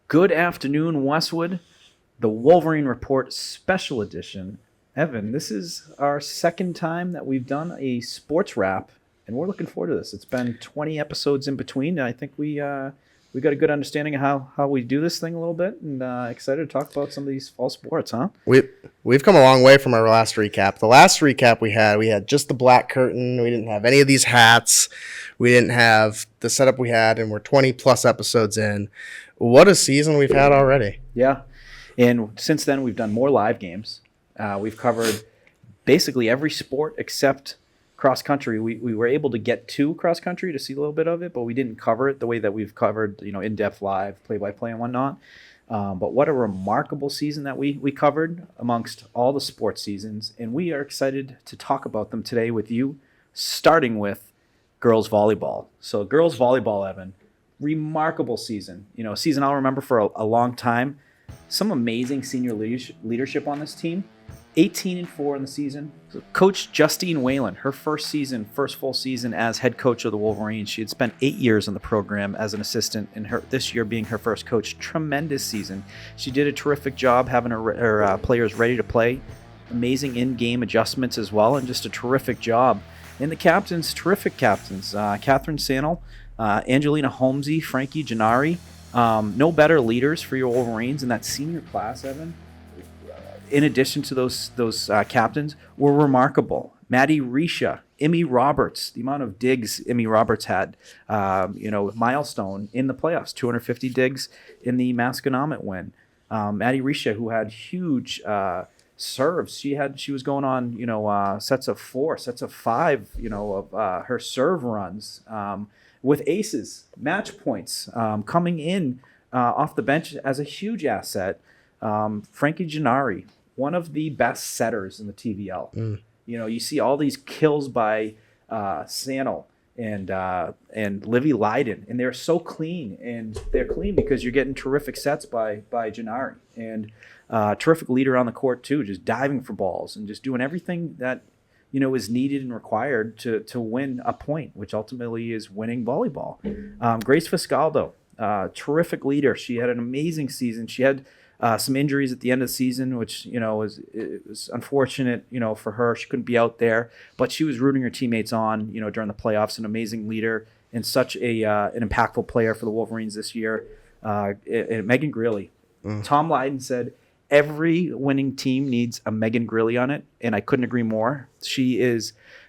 Good afternoon, Westwood. The Wolverine Report Special Edition. Evan, this is our second time that we've done a sports wrap, and we're looking forward to this. It's been 20 episodes in between, and I think we got a good understanding of how we do this thing a little bit, and excited to talk about some of these fall sports, huh? We've come a long way from our last recap. The last recap we had just the black curtain. We didn't have any of these hats. We didn't have the setup we had, and we're 20-plus episodes in. What a season we've had already. Yeah, and since then we've done more live games. We've covered basically every sport except cross country. We were able to get to cross country to see a little bit of it, but we didn't cover it the way that we've covered, in-depth live play-by-play and whatnot. But what a remarkable season that we covered amongst all the sports seasons, and we are excited to talk about them today with you, starting with girls volleyball. So girls volleyball, Evan, remarkable season. A season I'll remember for a long time. Some amazing senior leadership on this team. 18-4 in the season. Coach Justine Whalen, her first full season as head coach of the Wolverines. She had spent 8 years in the program as an assistant, and this year being her first coach. Tremendous season. She did a terrific job having her players ready to play. Amazing in-game adjustments as well, and just a terrific job. And the captains, terrific captains. Catherine Sannel, Angelina Holmesy, Frankie Gennari. No better leaders for your Wolverines in that senior class, Evan. In addition to those captains, were remarkable. Maddie Risha, Emmy Roberts, the amount of digs Emmy Roberts had, milestone in the playoffs, 250 digs in the Masconomet win. Maddie Risha, who had huge serves, she was going on, sets of 4, sets of 5, of her serve runs with aces, match points, coming in off the bench as a huge asset. Frankie Gennari, one of the best setters in the TVL. You see all these kills by Sannel and Livy Leiden, and they're so clean, and they're clean because you're getting terrific sets by Gennari, and terrific leader on the court too, just diving for balls and just doing everything that is needed and required to win a point, which ultimately is winning volleyball. Grace Fiscaldo, terrific leader. She had an amazing season. She had some injuries at the end of the season, which was unfortunate, for her. She couldn't be out there, but she was rooting her teammates on, during the playoffs. An amazing leader and such an impactful player for the Wolverines this year. And Megan Greeley. Tom Lydon said every winning team needs a Megan Greeley on it, and I couldn't agree more. She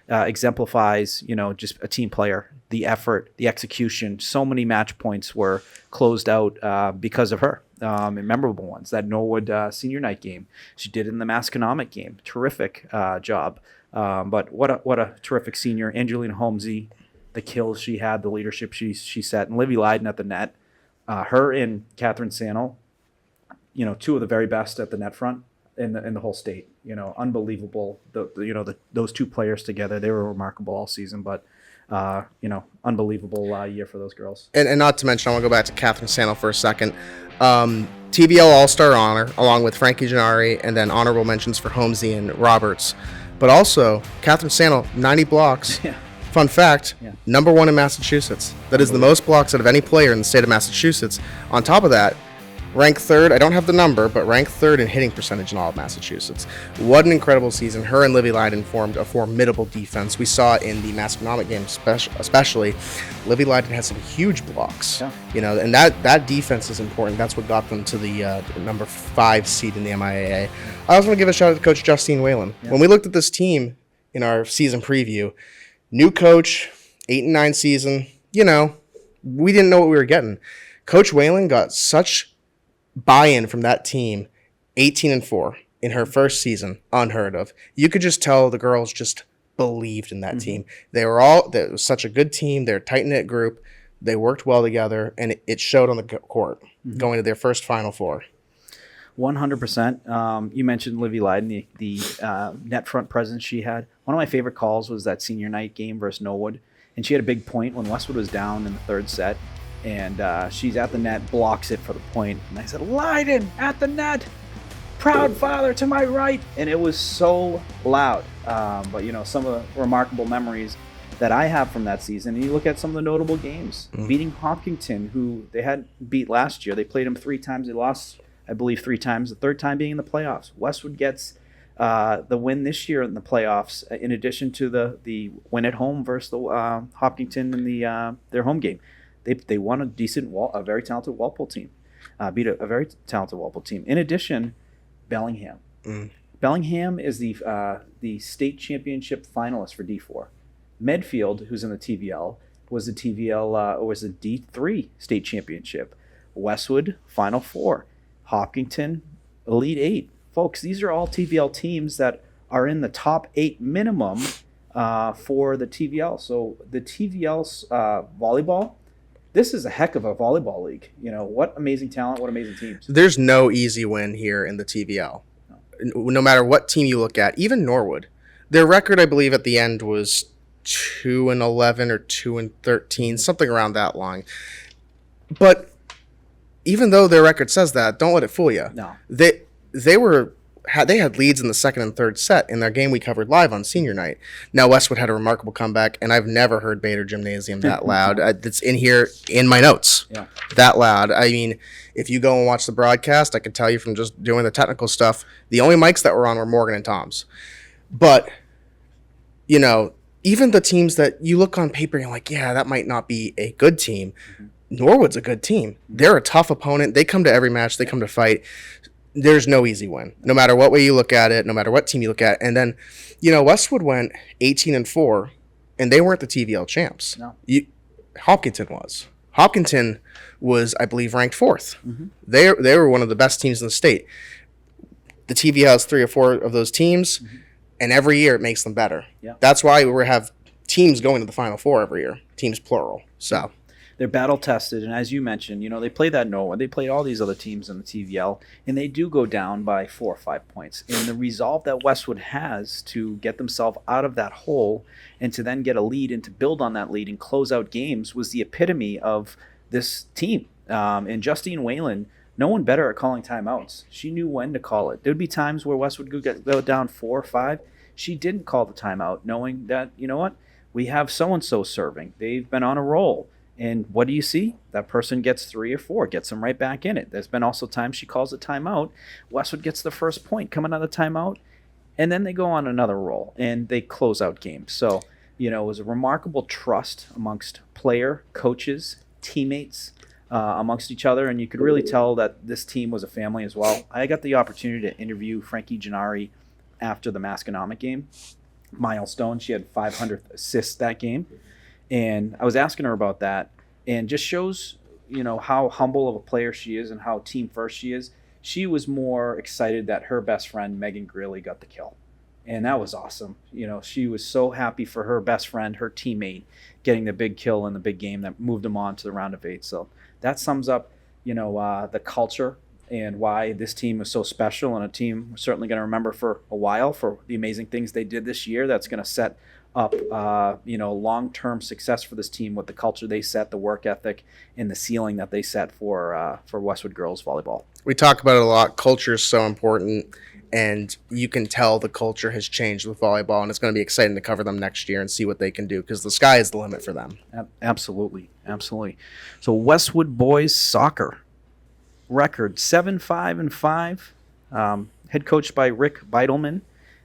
exemplifies, just a team player. The effort, the execution. So many match points were closed out because of her. And memorable ones. That Norwood senior night game. She did it in the Masconomet game. Terrific job. But what a terrific senior. Angelina Holmesy, the kills she had, the leadership she set, and Livy Leiden at the net. Her and Catherine Sannel, two of the very best at the net front in the whole state. Unbelievable. Those two players together, they were remarkable all season. But unbelievable year for those girls. And not to mention, I want to go back to Catherine Sannel for a second. TVL All-Star honor, along with Frankie Gennari, and then honorable mentions for Holmesy and Roberts. But also, Catherine Sannel, 90 blocks. Yeah. Fun fact, number 1 in Massachusetts. That is the most blocks out of any player in the state of Massachusetts. On top of that, ranked 3rd, I don't have the number, but ranked 3rd in hitting percentage in all of Massachusetts. What an incredible season. Her and Livy Leiden formed a formidable defense. We saw in the Masconomet game especially, Livy Leiden had some huge blocks. Yeah. And that defense is important. That's what got them to the number 5 seed in the MIAA. I also want to give a shout out to Coach Justine Whalen. Yeah. When we looked at this team in our season preview, new coach, 8-9 season, we didn't know what we were getting. Coach Whalen got such buy-in from that team, 18-4 in her first season, unheard of. You could just tell the girls just believed in that team. They was such a good team. They're a tight-knit group. They worked well together, and it showed on the court going to their first Final Four. 100%. You mentioned Livy Leiden, the net front presence she had. One of my favorite calls was that senior night game versus Norwood, and she had a big point when Westwood was down in the 3rd set. And she's at the net, blocks it for the point. And I said, Leiden at the net, proud father to my right. And it was so loud. But, some of the remarkable memories that I have from that season, and you look at some of the notable games, beating Hopkinton, who they had beat last year. They played them 3 times. They lost, I believe, 3 times, the third time being in the playoffs. Westwood gets the win this year in the playoffs, in addition to the win at home versus the Hopkinton in their home game. They won a very talented Walpole team, beat a very talented Walpole team. In addition, Bellingham. Bellingham is the state championship finalist for D4. Medfield, who's in the TVL, was the D3 state championship. Westwood, Final 4. Hopkinton, Elite 8. Folks, these are all TVL teams that are in the top 8 minimum for the TVL. So the TVL's volleyball, this is a heck of a volleyball league. What amazing talent, what amazing teams. There's no easy win here in the TVL. No matter what team you look at, even Norwood. Their record, I believe, at the end was 2-11 or 2-13, something around that line. But even though their record says that, don't let it fool you. No. They had leads in the second and third set in their game we covered live on senior night. Now Westwood had a remarkable comeback, and I've never heard Bader Gymnasium that loud. It's in here in my notes. Yeah. That loud. I mean, if you go and watch the broadcast, I can tell you from just doing the technical stuff, the only mics that were on were Morgan and Tom's. But, even the teams that you look on paper and you're like, yeah, that might not be a good team. Norwood's a good team. They're a tough opponent. They come to every match. They come to fight. There's no easy win, no matter what way you look at it, no matter what team you look at. And then, Westwood went 18-4, and they weren't the TVL champs. No. Hopkinton was. Hopkinton was, I believe, ranked 4th. They were one of the best teams in the state. The TVL has 3 or 4 of those teams, and every year it makes them better. Yeah. That's why we have teams going to the Final Four every year, teams plural. So they're battle tested, and as you mentioned, they played that Norwood. They played all these other teams in the TVL, and they do go down by 4 or 5 points. And the resolve that Westwood has to get themselves out of that hole and to then get a lead and to build on that lead and close out games was the epitome of this team. And Justine Whalen, no one better at calling timeouts. She knew when to call it. There would be times where Westwood would go down 4 or 5. She didn't call the timeout, knowing that, we have so-and-so serving. They've been on a roll. And what do you see? That person gets 3 or 4, gets them right back in it. There's been also times she calls a timeout. Westwood gets the first point coming out of the timeout, and then they go on another roll, and they close out games. So, it was a remarkable trust amongst player, coaches, teammates, amongst each other, and you could really tell that this team was a family as well. I got the opportunity to interview Frankie Gennari after the Masconomic game. Milestone, she had 500 assists that game. And I was asking her about that, and just shows, how humble of a player she is and how team first she is. She was more excited that her best friend, Megan Greeley, got the kill. And that was awesome. She was so happy for her best friend, her teammate, getting the big kill in the big game that moved them on to the round of 8. So that sums up, the culture and why this team is so special, and a team we're certainly going to remember for a while for the amazing things they did this year. That's going to set up, long-term success for this team with the culture they set, the work ethic, and the ceiling that they set for Westwood girls volleyball. We talk about it a lot. Culture is so important, and you can tell the culture has changed with volleyball, and it's going to be exciting to cover them next year and see what they can do, because the sky is the limit for them. Absolutely. So Westwood boys soccer record 7-5-5, head coached by Rick Beidelman.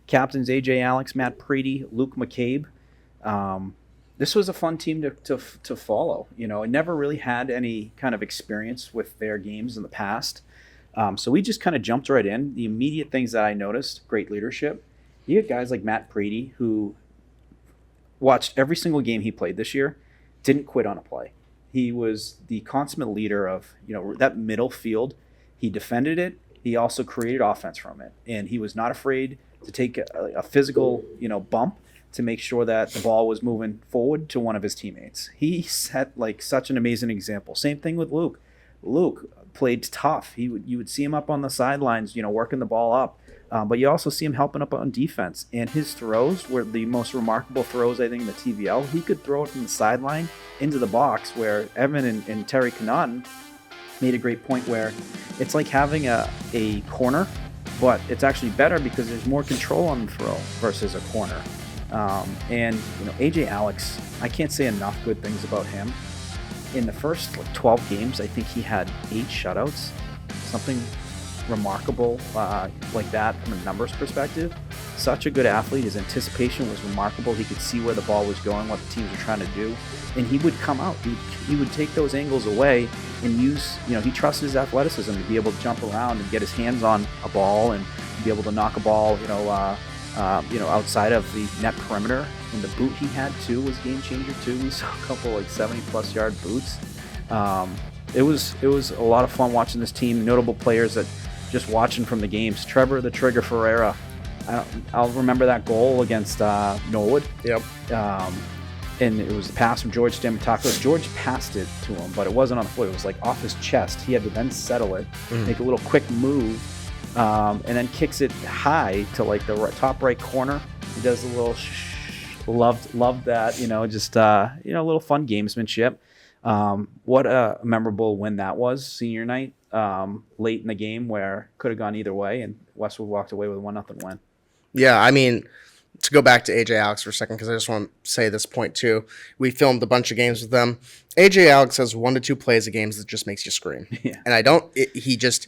Captains AJ Alex, Matt Preedy, Luke McCabe. This was a fun team to follow. I never really had any kind of experience with their games in the past. So we just kind of jumped right in. The immediate things that I noticed, great leadership. You get guys like Matt Preedy, who watched every single game he played this year, didn't quit on a play. He was the consummate leader of, that middle field. He defended it. He also created offense from it. And he was not afraid to take a physical, bump to make sure that the ball was moving forward to one of his teammates. He set such an amazing example. Same thing with Luke. Luke played tough. You would see him up on the sidelines, working the ball up. But you also see him helping up on defense. And his throws were the most remarkable throws, I think, in the TVL. He could throw it from the sideline into the box, where Evan and Terry Connaughton made a great point where it's like having a corner, but it's actually better because there's more control on the throw versus a corner. And AJ Alex, I can't say enough good things about him. In the first 12 games, I think he had 8 shutouts, something remarkable like that from a numbers perspective. Such a good athlete. His anticipation was remarkable. He could see where the ball was going, what the teams were trying to do, and he would come out. He would take those angles away and use, he trusted his athleticism to be able to jump around and get his hands on a ball and be able to knock a ball, outside of the net perimeter. And the boot he had too was game changer too. We saw a couple 70+ yard boots. It was a lot of fun watching this team. Notable players that just watching from the games. Trevor the Trigger Ferreira. I'll remember that goal against Norwood. Yep. And it was the pass from George Stamatakos. George passed it to him, but it wasn't on the foot. It was off his chest. He had to then settle it, make a little quick move, and then kicks it high to the top right corner. He does a little loved that, just a little fun gamesmanship. What a memorable win that was, senior night, late in the game where could have gone either way, and Westwood walked away with a 1-0 win. Yeah, I mean, to go back to AJ Alex for a second, because I just want to say this point too. We filmed a bunch of games with them. AJ Alex has 1 to 2 plays of games that just makes you scream. Yeah. And he just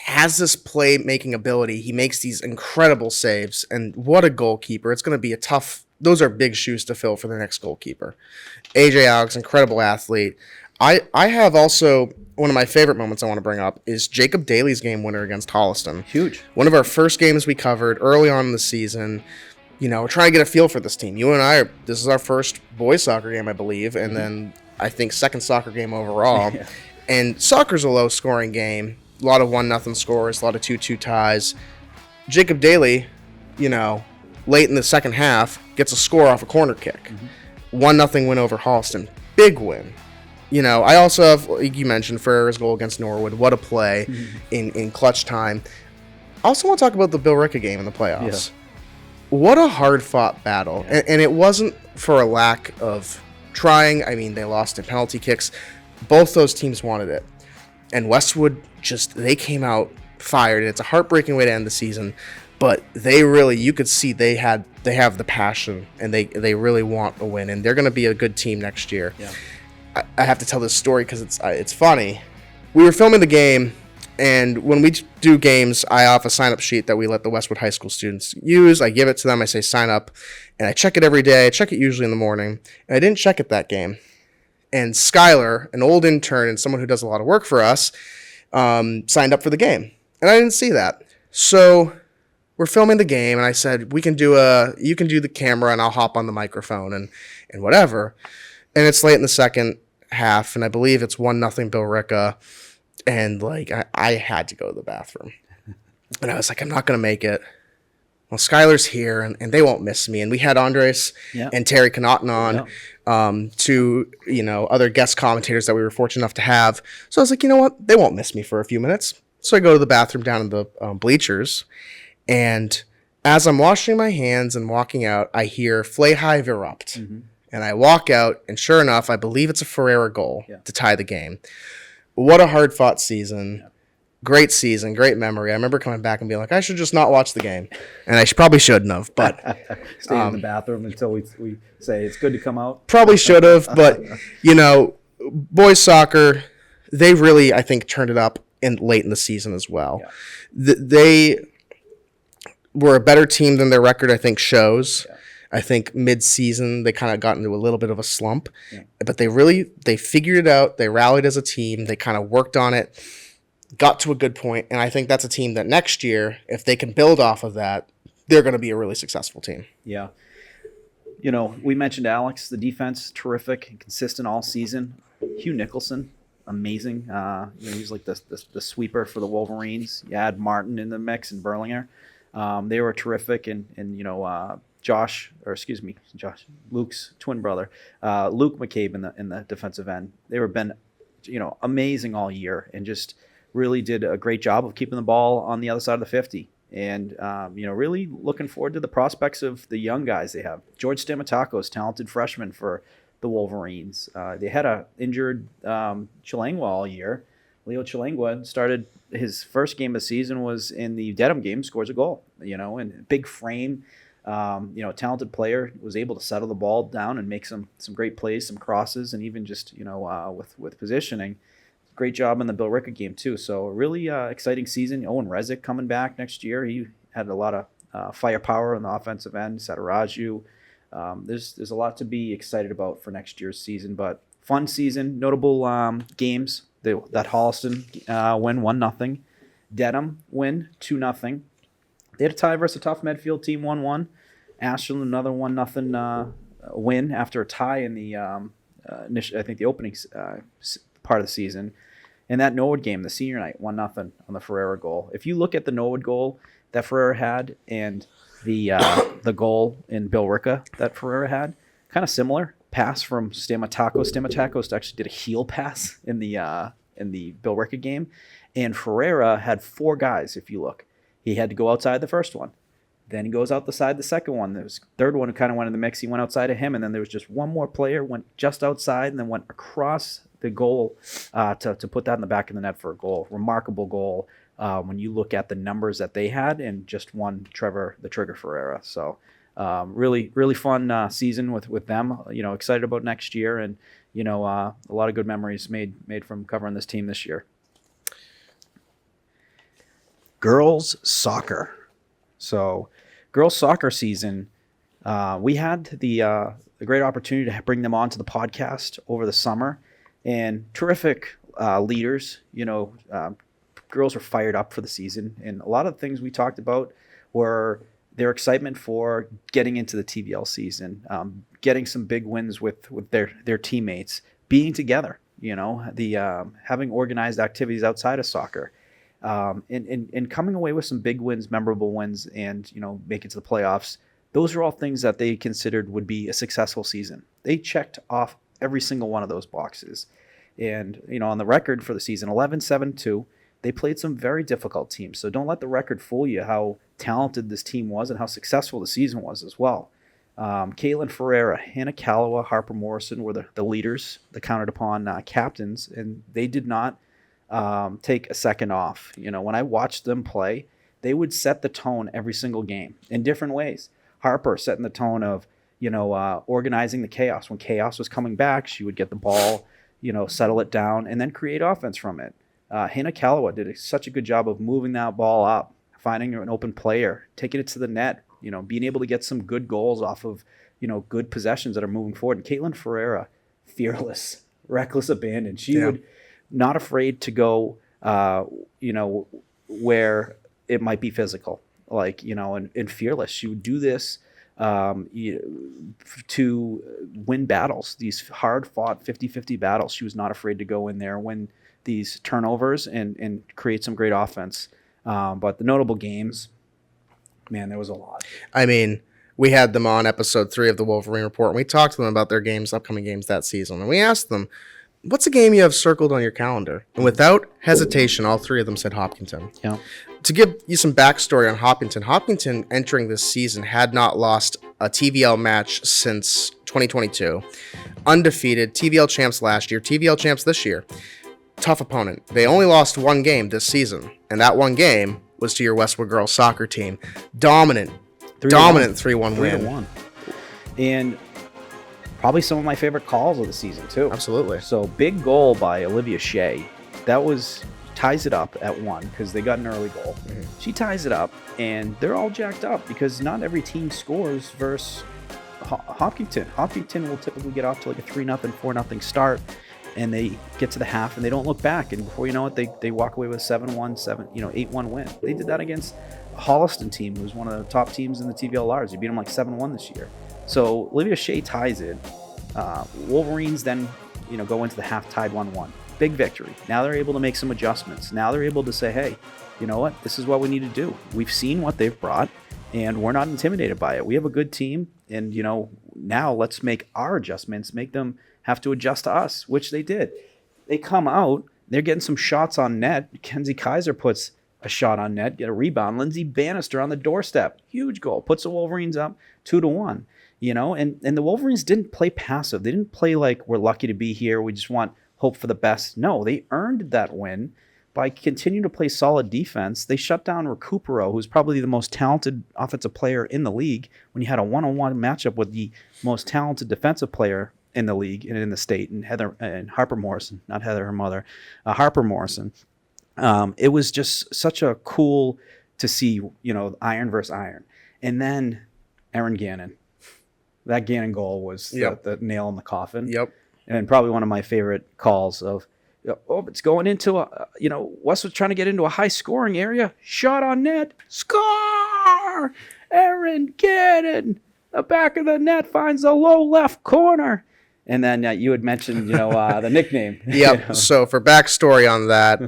has this play-making ability. He makes these incredible saves, and what a goalkeeper. It's going to be those are big shoes to fill for the next goalkeeper. AJ Alex, incredible athlete. I have also, one of my favorite moments I want to bring up is Jacob Daly's game winner against Holliston. Huge. One of our first games we covered early on in the season. We're trying to get a feel for this team. You and I, this is our first boys soccer game, I believe, and then I think second soccer game overall. Yeah. And soccer's a low-scoring game. A lot of 1-0 scores, a lot of 2-2 ties. Jacob Daly, late in the second half, gets a score off a corner kick. 1-0 win over Holliston. Big win. I also have, like you mentioned, Ferreira's goal against Norwood. What a play in clutch time. I also want to talk about the Bill Ricca game in the playoffs. Yeah. What a hard-fought battle. Yeah. And it wasn't for a lack of trying. I mean, they lost in penalty kicks. Both those teams wanted it. And Westwood they came out fired. It's a heartbreaking way to end the season. But you could see they have the passion, and they really want a win. And they're going to be a good team next year. Yeah. I have to tell this story because it's funny. We were filming the game, and when we do games, I have a sign-up sheet that we let the Westwood High School students use. I give it to them. I say sign up, and I check it every day. I check it usually in the morning, and I didn't check it that game. And Skylar, an old intern and someone who does a lot of work for us, signed up for the game, and I didn't see that. So we're filming the game, and I said, you can do the camera, and I'll hop on the microphone and whatever. And it's late in the second half, and I believe it's 1-0 Bill Ricca, and I had to go to the bathroom. And I was like, I'm not going to make it. Well, Skylar's here, and they won't miss me. And we had Andres and Terry Connaughton on, two other guest commentators that we were fortunate enough to have. So I was like, you know what? They won't miss me for a few minutes. So I go to the bathroom down in the bleachers, and as I'm washing my hands and walking out, I hear Flay Hive erupt. And I walk out, and sure enough, I believe it's a Ferreira goal to tie the game. What a hard-fought season. Yeah. Great season, great memory. I remember coming back and being like, I should just not watch the game. And I probably shouldn't have, but... Stay in the bathroom until we say it's good to come out. Probably should have, but, boys soccer, they really, I think, turned it up late in the season as well. Yeah. They were a better team than their record, I think, shows. Yeah. I think mid-season they kind of got into a little bit of a slump, but they figured it out. They rallied as a team. They kind of worked on it, got to a good point, and I think that's a team that next year, if they can build off of that, they're going to be a really successful team. Yeah. We mentioned Alex, the defense, terrific and consistent all season. Hugh Nicholson, amazing. He's like the sweeper for the Wolverines. You add Martin in the mix and Berlinger. They were terrific, and Luke's twin brother, Luke McCabe in the defensive end. They were been, amazing all year, and just really did a great job of keeping the ball on the other side of the 50. And really looking forward to the prospects of the young guys they have. George Stamatakos, talented freshman for the Wolverines. They had a injured Chilangwa all year. Leo Chilangwa started his first game of the season was in the Dedham game, scores a goal. And big frame. A talented player, was able to settle the ball down and make some great plays, some crosses, and even just with positioning. Great job in the Bill Ricker game too. So a really exciting season. Owen Rezick coming back next year. He had a lot of firepower on the offensive end. Sataraju. There's a lot to be excited about for next year's season, but fun season. Notable games. That Holliston win 1-0. Dedham win 2-0. They had a tie versus a tough Medfield team 1-1. Ashland another 1-0 win after a tie in the I think the opening part of the season. And that Norwood game, the senior night, 1-0 on the Ferreira goal. If you look at the Norwood goal that Ferreira had and the goal in Bill Ricker that Ferreira had, kind of similar. Pass from Stamatakos. Stamatakos actually did a heel pass in the Bill Ricker game. And Ferreira had 4 guys, if you look. He had to go outside the first one. Then he goes out the side the second one. There was third one who kind of went in the mix. He went outside of him, and then there was just one more player, went just outside, and then went across the goal to put that in the back of the net for a goal. Remarkable goal when you look at the numbers that they had, and just one Trevor the Trigger Ferreira. So really, really fun season with them. Excited about next year, and a lot of good memories made from covering this team this year. Girls soccer. So, girls soccer season, we had the great opportunity to bring them onto the podcast over the summer, and terrific leaders. Girls were fired up for the season, and a lot of the things we talked about were their excitement for getting into the TVL season, getting some big wins with their teammates, being together. Having organized activities outside of soccer. And coming away with some big wins, memorable wins, and make it to the playoffs. Those are all things that they considered would be a successful season. They checked off every single one of those boxes. And on the record for the season, 11-7-2, they played some very difficult teams. So don't let the record fool you how talented this team was and how successful the season was as well. Caitlin Ferreira, Hannah Calloway, Harper Morrison were the leaders, the counted upon captains, and they did not take a second off. When I watched them play, they would set the tone every single game in different ways. Harper setting the tone of, organizing the chaos. When chaos was coming back, she would get the ball, settle it down, and then create offense from it. Hannah Calloway did such a good job of moving that ball up, finding an open player, taking it to the net, being able to get some good goals off of, good possessions that are moving forward. And Caitlin Ferreira, fearless, reckless abandon. She would not afraid to go, where it might be physical, and fearless. She would do this to win battles, these hard-fought 50-50 battles. She was not afraid to go in there, win these turnovers, and create some great offense. But the notable games, man, there was a lot. I mean, we had them on episode 3 of the Wolverine Report, and we talked to them about their upcoming games that season. And we asked them, what's a game you have circled on your calendar? And without hesitation, all 3 of them said Hopkinton. Yeah. To give you some backstory on Hopkinton entering this season had not lost a TVL match since 2022. Undefeated, TVL champs last year, TVL champs this year. Tough opponent. They only lost 1 game this season, and that 1 game was to your Westwood girls soccer team. Dominant 3-1 win. 3-1. And probably some of my favorite calls of the season, too. Absolutely. So, big goal by Olivia Shea. That ties it up at 1 because they got an early goal. Mm-hmm. She ties it up, and they're all jacked up because not every team scores versus Hopkinton. Hopkinton will typically get off to like a 3-0, 4-0 start, and they get to the half, and they don't look back. And before you know it, they walk away with 7-1, 8-1 win. They did that against a Holliston team, who's one of the top teams in the TVL-Rs. They beat them like 7-1 this year. So Olivia Shea ties it. Wolverines then, go into the half tied 1-1. Big victory. Now they're able to make some adjustments. Now they're able to say, hey, you know what? This is what we need to do. We've seen what they've brought, and we're not intimidated by it. We have a good team, and, now let's make our adjustments, make them have to adjust to us, which they did. They come out, they're getting some shots on net. Kenzie Kaiser puts a shot on net, get a rebound. Lindsay Bannister on the doorstep. Huge goal. Puts the Wolverines up 2-1. And the Wolverines didn't play passive. They didn't play like we're lucky to be here. We just want hope for the best. No, they earned that win by continuing to play solid defense, they shut down Recupero, who's probably the most talented offensive player in the league, when you had a one-on-one matchup with the most talented defensive player in the league and in the state, and Harper Morrison, not Heather, her mother, Harper Morrison. It was just such a cool to see, iron versus iron. And then Aaron Gannon. That Gannon goal was the nail in the coffin. Yep. And probably one of my favorite calls of, it's going into Westwood's trying to get into a high scoring area. Shot on net. Score! Aaron Gannon. The back of the net finds the low left corner. And then you had mentioned, the nickname. Yep. So for backstory on that,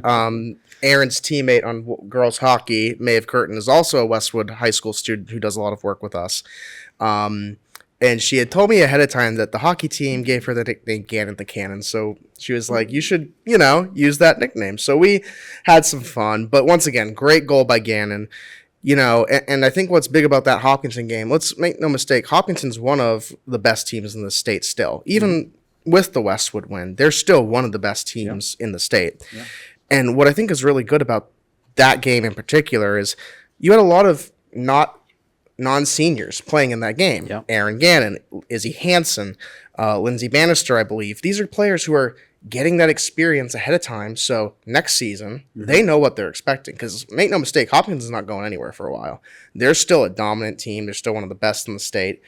Aaron's teammate on girls hockey, Maeve Curtin, is also a Westwood High School student who does a lot of work with us. And she had told me ahead of time that the hockey team gave her the nickname Gannon the Cannon. So she was like, you should, use that nickname. So we had some fun. But once again, great goal by Gannon. And I think what's big about that Hopkinton game, let's make no mistake, Hopkinton's one of the best teams in the state still. Even with the Westwood win, they're still one of the best teams in the state. Yeah. And what I think is really good about that game in particular is you had a lot of non-seniors playing in that game. Yep. Aaron Gannon, Izzy Hansen, Lindsay Bannister, I believe. These are players who are getting that experience ahead of time, so next season, they know what they're expecting. Because make no mistake, Hopkins is not going anywhere for a while. They're still a dominant team. They're still one of the best in the state.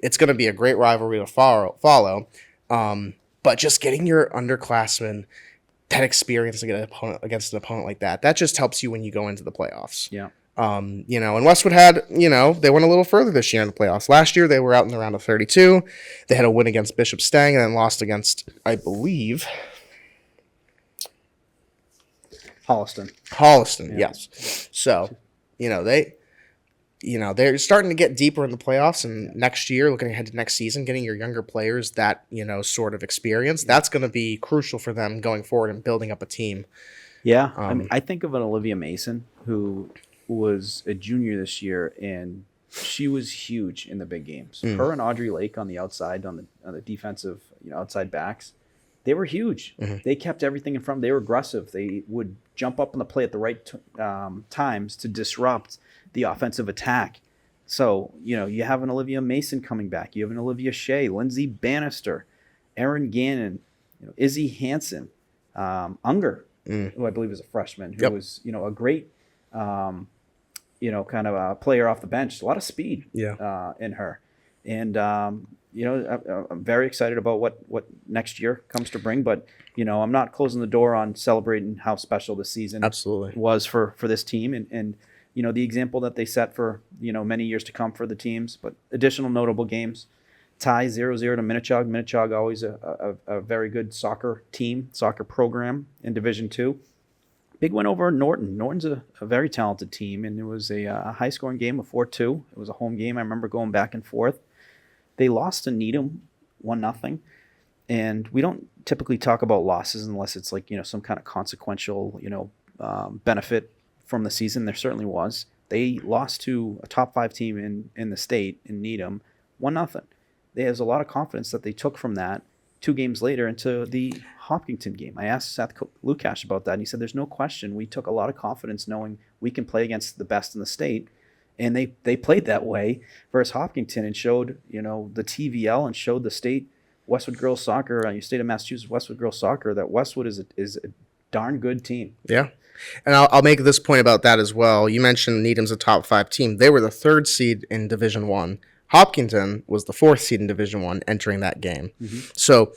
It's going to be a great rivalry to follow. But just getting your underclassmen that experience against an opponent like that just helps you when you go into the playoffs. Yeah. And Westwood had, they went a little further this year in the playoffs. Last year, they were out in the round of 32. They had a win against Bishop Stang and then lost against, I believe, Holliston, yes. So, they're starting to get deeper in the playoffs, and next year, looking ahead to next season, getting your younger players that, sort of experience, that's going to be crucial for them going forward and building up a team. Yeah. I think of an Olivia Mason who was a junior this year, and she was huge in the big games. Her and Audrey Lake on the outside, on the defensive, outside backs, they were huge. They kept everything in front. They were aggressive. They would jump up on the play at the right times to disrupt the offensive attack. So, you have an Olivia Mason coming back. You have an Olivia Shea, Lindsay Bannister, Aaron Gannon, Izzy Hansen, Unger, who I believe is a freshman, who was, a great kind of a player off the bench. A lot of speed in her. And, I'm very excited about what next year comes to bring. But, I'm not closing the door on celebrating how special this season was for this team. And the example that they set for, many years to come for the teams. But additional notable games, tie 0-0 to Minnechaug. Minnechaug always a very good soccer program in Division II. Big win over Norton. Norton's a very talented team, and it was a high-scoring game of 4-2. It was a home game. I remember going back and forth. They lost to Needham 1-0, and we don't typically talk about losses unless it's like, some kind of consequential, benefit from the season. There certainly was. They lost to a top 5 team in the state, in Needham, 1-0. There's a lot of confidence that they took from that 2 games later into the Hopkinton game. I asked Seth Lukash about that, and he said there's no question. We took a lot of confidence knowing we can play against the best in the state, and they played that way versus Hopkinton and showed, the TVL and showed the state Westwood Girls Soccer, state of Massachusetts Westwood Girls Soccer, that Westwood is a darn good team. Yeah. And I'll make this point about that as well. You mentioned Needham's a top 5 team. They were the 3rd seed in Division 1. Hopkinton was the 4th seed in Division 1 entering that game. So,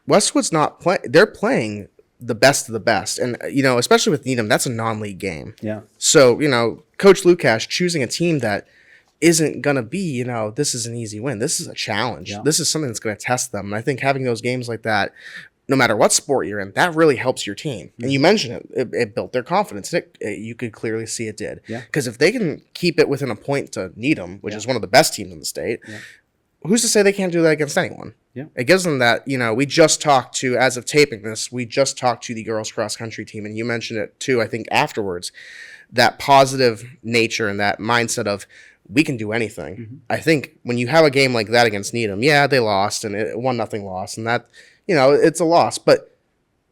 Westwood's not playing. They're playing the best of the best. And, especially with Needham, that's a non-league game. Yeah. So, Coach Lukash choosing a team that isn't going to be, this is an easy win. This is a challenge. Yeah. This is something that's going to test them. And I think having those games like that, no matter what sport you're in, that really helps your team. And you mentioned it built their confidence. You could clearly see it did. Because if they can keep it within a point to Needham, which is one of the best teams in the state, who's to say they can't do that against anyone? Yeah. It gives them that, we just talked to, as of taping this, we just talked to the girls cross country team, and you mentioned it too, I think afterwards, that positive nature and that mindset of we can do anything. I think when you have a game like that against Needham, they lost, and it 1-0 loss, and that, it's a loss, but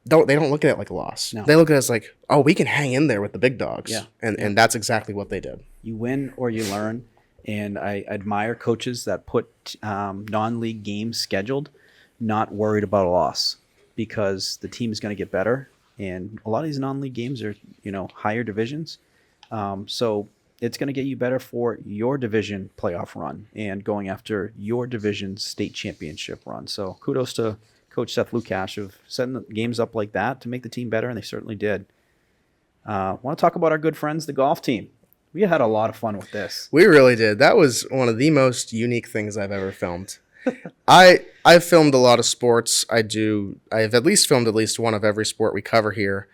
they don't look at it like a loss. No. They look at it as like, oh, we can hang in there with the big dogs. Yeah. And that's exactly what they did. You win or you learn. And I admire coaches that put non-league games scheduled, not worried about a loss, because the team is going to get better. And a lot of these non-league games are, higher divisions. So it's going to get you better for your division playoff run and going after your division state championship run. So kudos to Coach Seth Lukash of setting the games up like that to make the team better, and they certainly did. Want to talk about our good friends, the golf team. We had a lot of fun with this. We really did. That was one of the most unique things I've ever filmed. I've filmed a lot of sports. I've at least filmed at least one of every sport we cover here.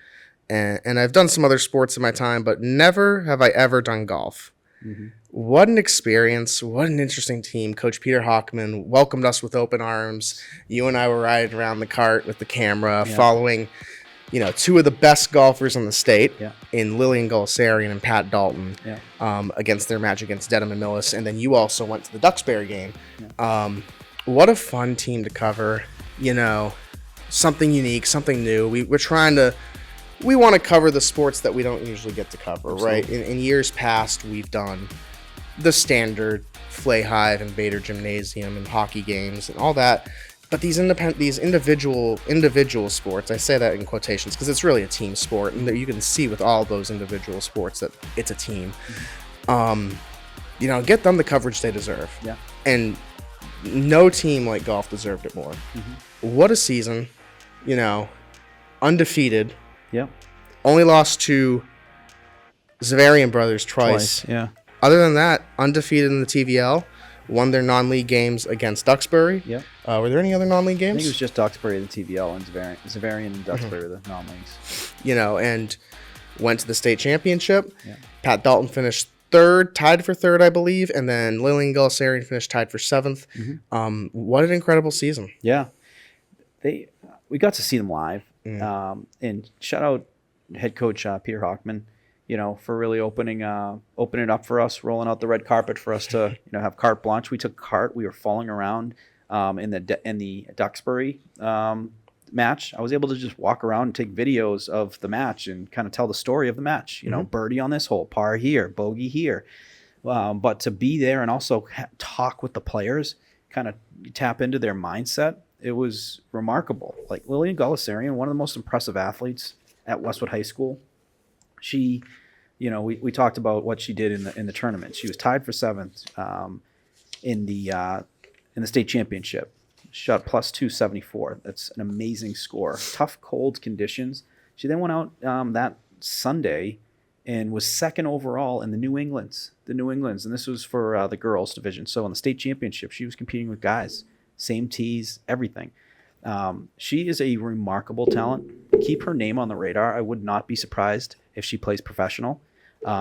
And I've done some other sports in my time, but never have I ever done golf. Mm-hmm. What an experience. What an interesting team. Coach Peter Hockman welcomed us with open arms. You and I were riding around the cart with the camera, following two of the best golfers in the state in Lillian Gulsarian and Pat Dalton against their match against Dedham and Millis. And then you also went to the Duxbury game. Yeah. What a fun team to cover. Something unique, something new. We want to cover the sports that we don't usually get to cover, right? In years past, we've done the standard Flay Hive and Bader Gymnasium and hockey games and all that. But these individual sports, I say that in quotations because it's really a team sport, and you can see with all those individual sports that it's a team. Mm-hmm. Get them the coverage they deserve. Yeah. And no team like golf deserved it more. Mm-hmm. What a season! Undefeated. Yep. Only lost to Zavarian brothers twice. Yeah. Other than that, undefeated in the TVL. Won their non-league games against Duxbury. Yep. Were there any other non-league games? I think it was just Duxbury, the TVL, and Zavarian and Duxbury were the non-leagues. And went to the state championship. Yeah. Pat Dalton finished third, tied for third, I believe, and then Lillian Gulsarian finished tied for seventh. Mm-hmm. What an incredible season. Yeah. We got to see them live. Mm. And shout out head coach Peter Hockman, for really opening it up for us, rolling out the red carpet for us to have carte blanche. We took cart. We were falling around in the Duxbury match. I was able to just walk around and take videos of the match and kind of tell the story of the match. Birdie on this hole, par here, bogey here. But to be there and also talk with the players, kind of tap into their mindset, it was remarkable. Like Lillian Gulsarian, one of the most impressive athletes at Westwood High School. She, we talked about what she did in the tournament. She was tied for seventh in the state championship. Shot plus 274. That's an amazing score. Tough, cold conditions. She then went out that Sunday and was second overall in the New Englands. And this was for the girls division. So in the state championship, she was competing with guys. Same tees, everything. She is a remarkable talent. Keep her name on the radar. I would not be surprised if she plays professional.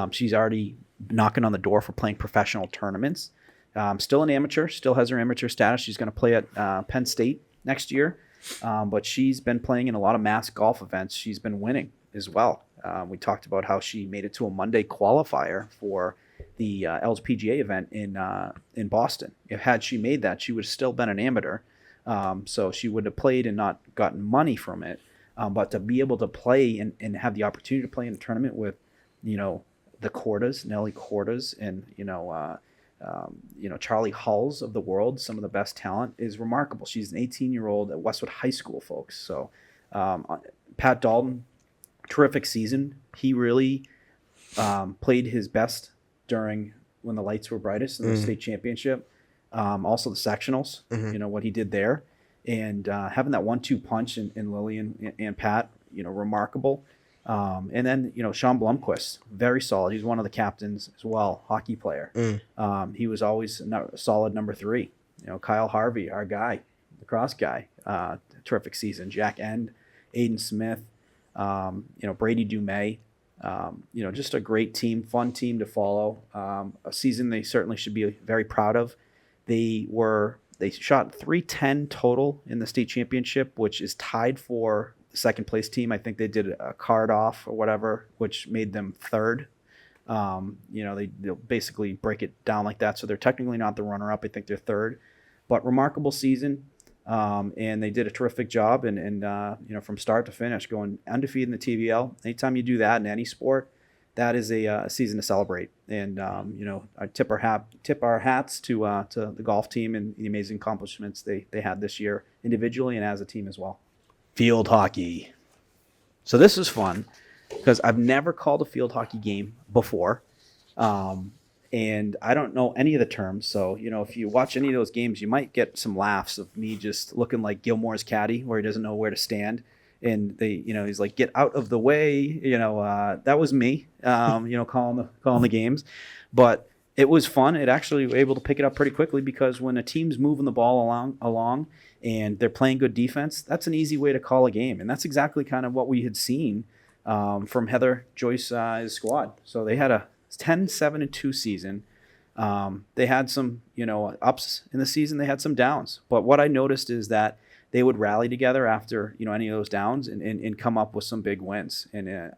She's already knocking on the door for playing professional tournaments. Still an amateur, still has her amateur status. She's going to play at Penn State next year. But she's been playing in a lot of mass golf events. She's been winning as well. We talked about how she made it to a Monday qualifier for the LPGA event in Boston. Had she made that, she would have still been an amateur. So she would have played and not gotten money from it. But to be able to play and have the opportunity to play in a tournament with, the Cordas, Nelly Cordas, and, Charlie Hulls of the world, some of the best talent, is remarkable. She's an 18-year-old at Westwood High School, folks. So Pat Dalton, terrific season. He really played his best during when the lights were brightest in the state championship. Also the sectionals, what he did there. And having that 1-2 punch in Lillian and Pat, remarkable. And then, Sean Blomquist, very solid. He's one of the captains as well, hockey player. He was always a solid number 3. Kyle Harvey, our guy, the cross guy, terrific season. Jack End, Aiden Smith, Brady Dumais. Just a great team, fun team to follow. A season they certainly should be very proud of. They shot .310 total in the state championship, which is tied for the second place team. I think they did a card off or whatever, which made them third. They'll basically break it down like that. So they're technically not the runner up. I think they're third, but remarkable season. And they did a terrific job. And from start to finish, going undefeated in the TVL. Anytime you do that in any sport, that is a season to celebrate. And I tip our hats to the golf team and the amazing accomplishments they had this year individually and as a team as well. Field hockey. So this is fun because I've never called a field hockey game before. And I don't know any of the terms. So, if you watch any of those games, you might get some laughs of me just looking like Gilmore's caddy where he doesn't know where to stand. And he's like, get out of the way. That was me, calling the games. But it was fun. It actually was able to pick it up pretty quickly because when a team's moving the ball along and they're playing good defense, that's an easy way to call a game. And that's exactly kind of what we had seen from Heather Joyce's squad. So they had a 10-7-2 season. They had some, ups in the season. They had some downs. But what I noticed is that they would rally together after, any of those downs and come up with some big wins. And,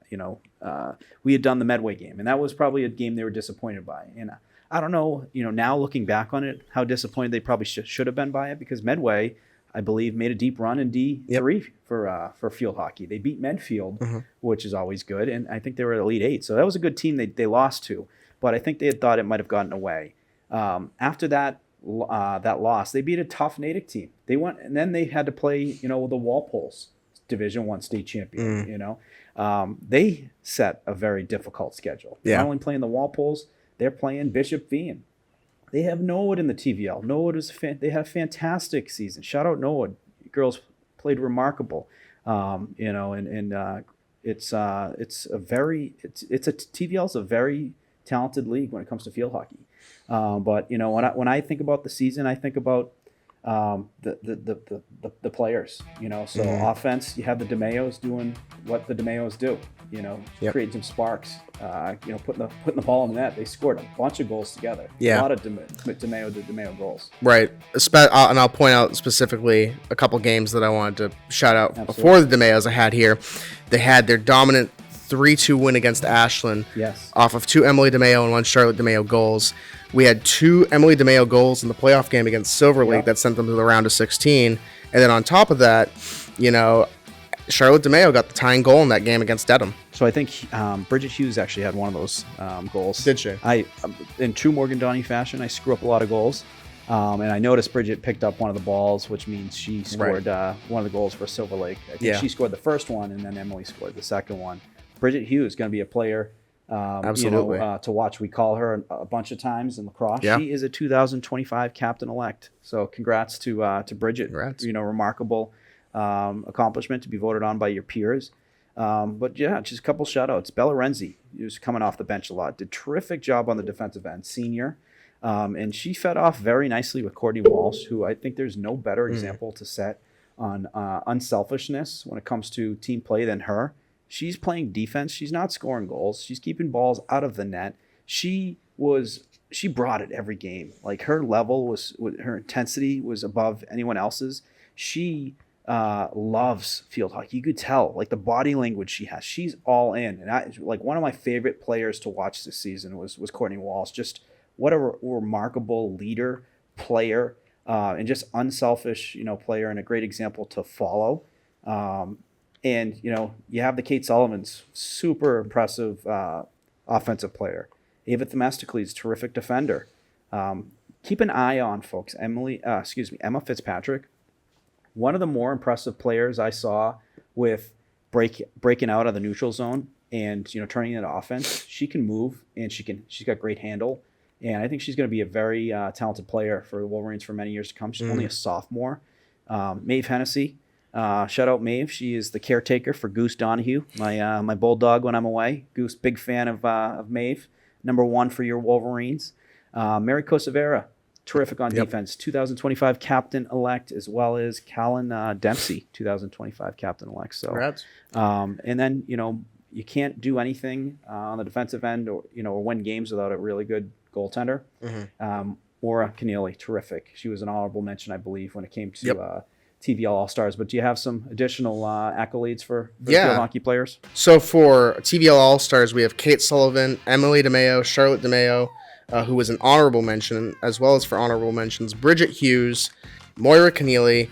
we had done the Medway game, and that was probably a game they were disappointed by. And I don't know, now looking back on it, how disappointed they probably should have been by it, because Medway, I believe, made a deep run in D3 for field hockey. They beat Medfield, which is always good, and I think they were Elite 8. So that was a good team they lost to, but I think they had thought it might have gotten away. After that loss, they beat a tough Natick team. They went, and then they had to play, the Walpole's Division I state champion. They set a very difficult schedule. Yeah. Not only playing the Walpoles, they're playing Bishop Vian. They have Norwood in the TVL. Norwood they had a fantastic season. Shout out Norwood. Girls played remarkable. It's TVL's a very talented league when it comes to field hockey. But when I think about the season, I think about the players. So offense, you have the DeMayos doing what the DeMayos do. Creating some sparks. Putting the ball in the net. They scored a bunch of goals together. Yeah, a lot of DeMayo goals. Right, and I'll point out specifically a couple games that I wanted to shout out. Absolutely. Before the DeMayos I had here. They had their dominant 3-2 win against Ashland. Yes. Off of 2 Emily DeMayo and 1 Charlotte DeMayo goals. We had 2 Emily DeMayo goals in the playoff game against Silver Lake that sent them to the round of 16. And then on top of that, Charlotte DeMayo got the tying goal in that game against Dedham. So I think Bridget Hughes actually had one of those goals. Did she? In true Morgan Donahue fashion, I screw up a lot of goals. And I noticed Bridget picked up one of the balls, which means she scored one of the goals for Silver Lake. I think she scored the first one, and then Emily scored the second one. Bridget Hughes is going to be a player to watch. We call her a bunch of times in lacrosse. Yeah. She is a 2025 captain-elect. So congrats to Bridget. Congrats. Remarkable accomplishment to be voted on by your peers. But yeah, just a couple shout-outs. Bella Renzi, who's coming off the bench a lot, did terrific job on the defensive end, senior. And she fed off very nicely with Courtney Walsh, who I think there's no better example to set on unselfishness when it comes to team play than her. She's playing defense. She's not scoring goals. She's keeping balls out of the net. She brought it every game. Like, her level her intensity was above anyone else's. She loves field hockey. You could tell, like, the body language she has. She's all in. And one of my favorite players to watch this season was Courtney Walsh. Just what a remarkable leader, player, and just unselfish, player, and a great example to follow. And, you have the Kate Sullivans, super impressive offensive player. Ava Themistocles, terrific defender. Keep an eye on, folks. Emma Fitzpatrick, one of the more impressive players I saw with breaking out of the neutral zone and, turning into offense. She can move, and she's got great handle. And I think she's going to be a very talented player for the Wolverines for many years to come. She's only a sophomore. Maeve Hennessy. Shout out Maeve. She is the caretaker for Goose Donahue, my bulldog when I'm away. Goose, big fan of Maeve. Number 1 for your Wolverines. Mary Cosavera, terrific on defense. 2025 captain-elect, as well as Callan Dempsey, 2025 captain-elect. So, and then, you can't do anything on the defensive end or win games without a really good goaltender. Maura Keneally, terrific. She was an honorable mention, I believe, when it came to TVL All-Stars. But do you have some additional accolades for field hockey players? So for TVL All-Stars, we have Kate Sullivan, Emily DeMayo, Charlotte DeMayo, who was an honorable mention, as well as for honorable mentions, Bridget Hughes, Moira Keneally,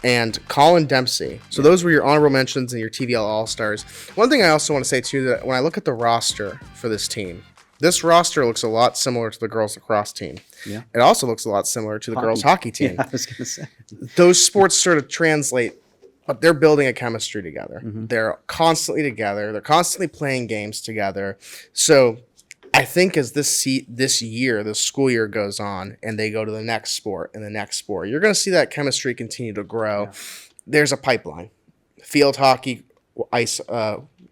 and Colin Dempsey. So those were your honorable mentions and your TVL All-Stars. One thing I also want to say, too, that when I look at the roster for this team, this roster looks a lot similar to the girls lacrosse team. Yeah. It also looks a lot similar to the girls hockey team. Yeah, I was going to say. Those sports sort of translate, but they're building a chemistry together. They're constantly together. They're constantly playing games together. So I think as this school year goes on and they go to the next sport and the next sport, you're going to see that chemistry continue to grow. Yeah. There's a pipeline. Field hockey,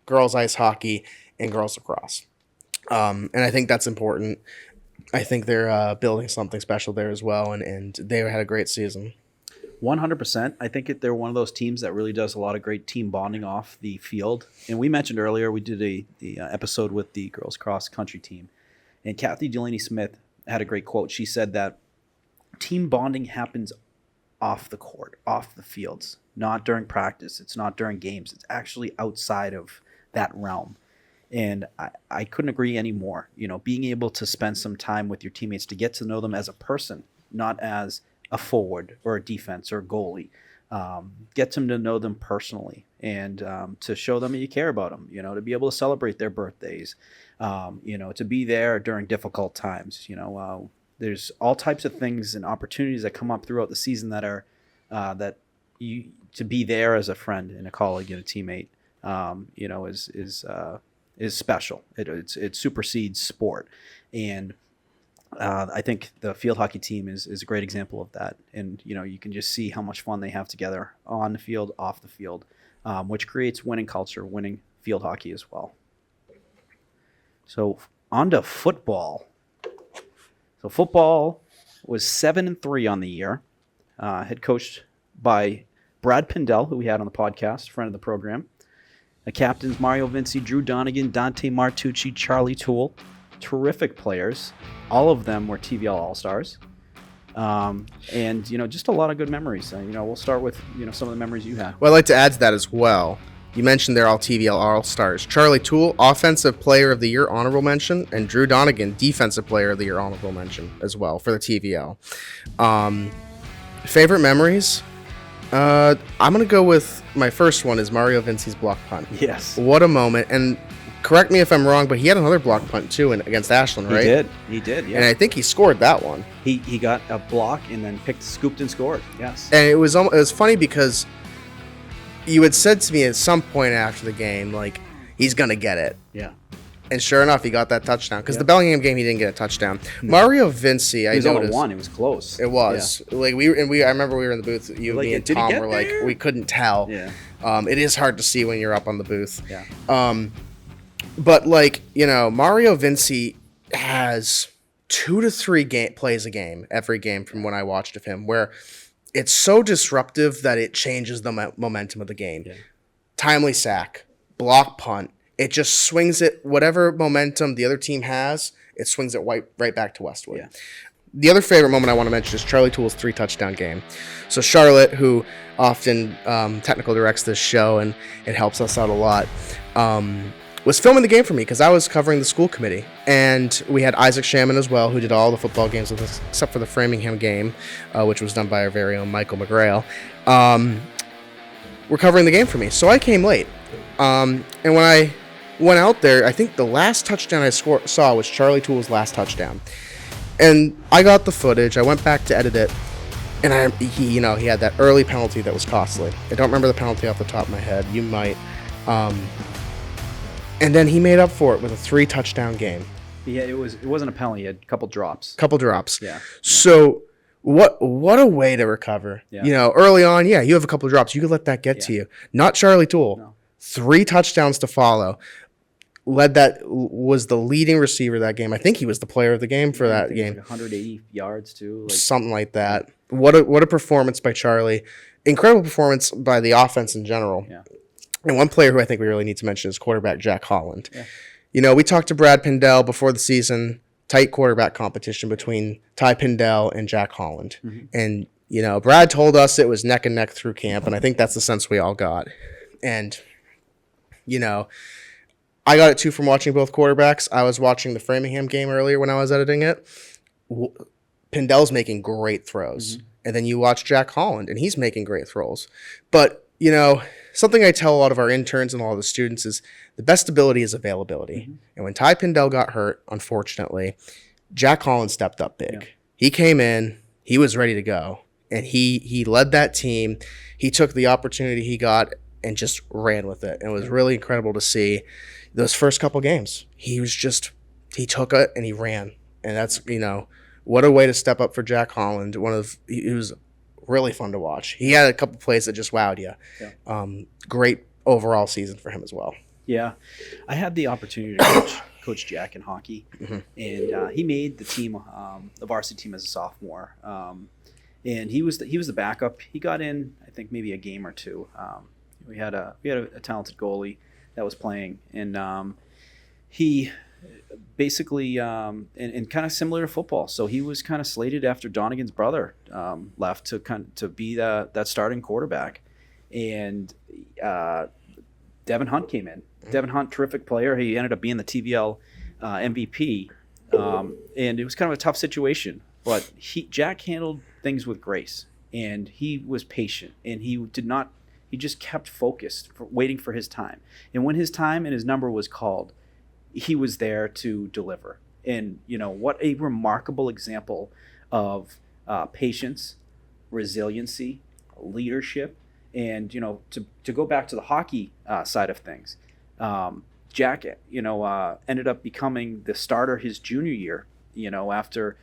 girls ice hockey, and girls lacrosse. And I think that's important. I think they're building something special there as well, and they had a great season. 100%. I think they're one of those teams that really does a lot of great team bonding off the field. And we mentioned earlier, we did the episode with the girls cross country team. And Kathy Delaney-Smith had a great quote. She said that team bonding happens off the court, off the fields, not during practice. It's not during games. It's actually outside of that realm. And I couldn't agree anymore. You know, being able to spend some time with your teammates to get to know them as a person, not as a forward or a defense or a goalie. Get them to know them personally and to show them that you care about them, you know, to be able to celebrate their birthdays, you know, to be there during difficult times. You know, there's all types of things and opportunities that come up throughout the season that are to be there as a friend and a colleague and a teammate, you know, is special. It supersedes sport. And I think the field hockey team is a great example of that. And, you know, you can just see how much fun they have together on the field, off the field, which creates winning culture, winning field hockey as well. So on to football. So football was 7-3 on the year, head coached by Brad Pindell, who we had on the podcast, friend of the program. The captains, Mario Vinci, Drew Donegan, Dante Martucci, Charlie Toole. Terrific players. All of them were TVL All-Stars. And, you know, just a lot of good memories. You know, we'll start with, you know, some of the memories you had. Well, I'd like to add to that as well. You mentioned they're all TVL All-Stars. Charlie Toole, Offensive Player of the Year honorable mention, and Drew Donegan, Defensive Player of the Year honorable mention as well for the TVL. Favorite memories? I'm going to go with my first one is Mario Vinci's block punt. Yes. What a moment. And correct me if I'm wrong, but he had another block punt too against Ashland, right? He did, yeah. And I think he scored that one. He got a block and then scooped and scored, yes. And it was funny because you had said to me at some point after the game, like, he's going to get it. Yeah. And sure enough, he got that touchdown. Because the Bellingham game, he didn't get a touchdown. No. Mario Vinci, I noticed. It was 0-1. It was close. It was. Yeah. Like I remember we were in the booth. You, me, and Tom were like, we couldn't tell. Yeah. It is hard to see when you're up on the booth. Yeah. But like, you know, Mario Vinci has 2 to 3 plays a game every game from when I watched of him, where it's so disruptive that it changes the momentum of the game. Yeah. Timely sack, block punt. It just swings it, whatever momentum the other team has, it swings it right back to Westwood. Yeah. The other favorite moment I want to mention is Charlie Toole's 3-touchdown game. So Charlotte, who often technical directs this show and it helps us out a lot, was filming the game for me because I was covering the school committee. And we had Isaac Shaman as well, who did all the football games with us, except for the Framingham game, which was done by our very own Michael McGrail. Were covering the game for me. So I came late. And when I went out there, I think the last touchdown I saw was Charlie Toole's last touchdown. And I got the footage. I went back to edit it. And he had that early penalty that was costly. I don't remember the penalty off the top of my head. You might. And then he made up for it with a 3-touchdown game. Yeah, it wasn't a penalty. He had a couple drops. Yeah. So what a way to recover. Yeah. You know, early on, yeah, you have a couple drops. You could let that get to you. Not Charlie Toole. No. 3 touchdowns to follow. Was the leading receiver that game. I think he was the player of the game for that game. Like 180 yards too. Something like that. What a performance by Charlie. Incredible performance by the offense in general. Yeah. And one player who I think we really need to mention is quarterback Jack Holland. Yeah. You know, we talked to Brad Pindell before the season, tight quarterback competition between Ty Pindell and Jack Holland. Mm-hmm. And, you know, Brad told us it was neck and neck through camp, and I think that's the sense we all got. And, you know, I got it too from watching both quarterbacks. I was watching the Framingham game earlier when I was editing it. Pindell's making great throws. Mm-hmm. And then you watch Jack Holland, and he's making great throws. But, something I tell a lot of our interns and a lot of the students is the best ability is availability. Mm-hmm. And when Ty Pindell got hurt, unfortunately, Jack Holland stepped up big. Yeah. He came in, he was ready to go, and he led that team. He took the opportunity he got and just ran with it. And it was really incredible to see those first couple games. He took it and he ran. And that's, what a way to step up for Jack Holland. He was really fun to watch. He had a couple plays that just wowed you. Yeah. Great overall season for him as well. Yeah. I had the opportunity to coach Jack in hockey, mm-hmm. and he made the team, the varsity team as a sophomore. And he was the backup. He got in, I think, maybe a game or two. We had a talented goalie that was playing, and he basically and kind of similar to football. So he was kind of slated after Donegan's brother left to be that starting quarterback, and Devin Hunt came in. Devin Hunt, terrific player. He ended up being the TVL MVP, and it was kind of a tough situation. But Jack handled things with grace, and he was patient, and he just kept focused, waiting for his time. And when his time and his number was called, he was there to deliver. And, what a remarkable example of patience, resiliency, leadership. And, to go back to the hockey side of things, Jack, ended up becoming the starter his junior year, after,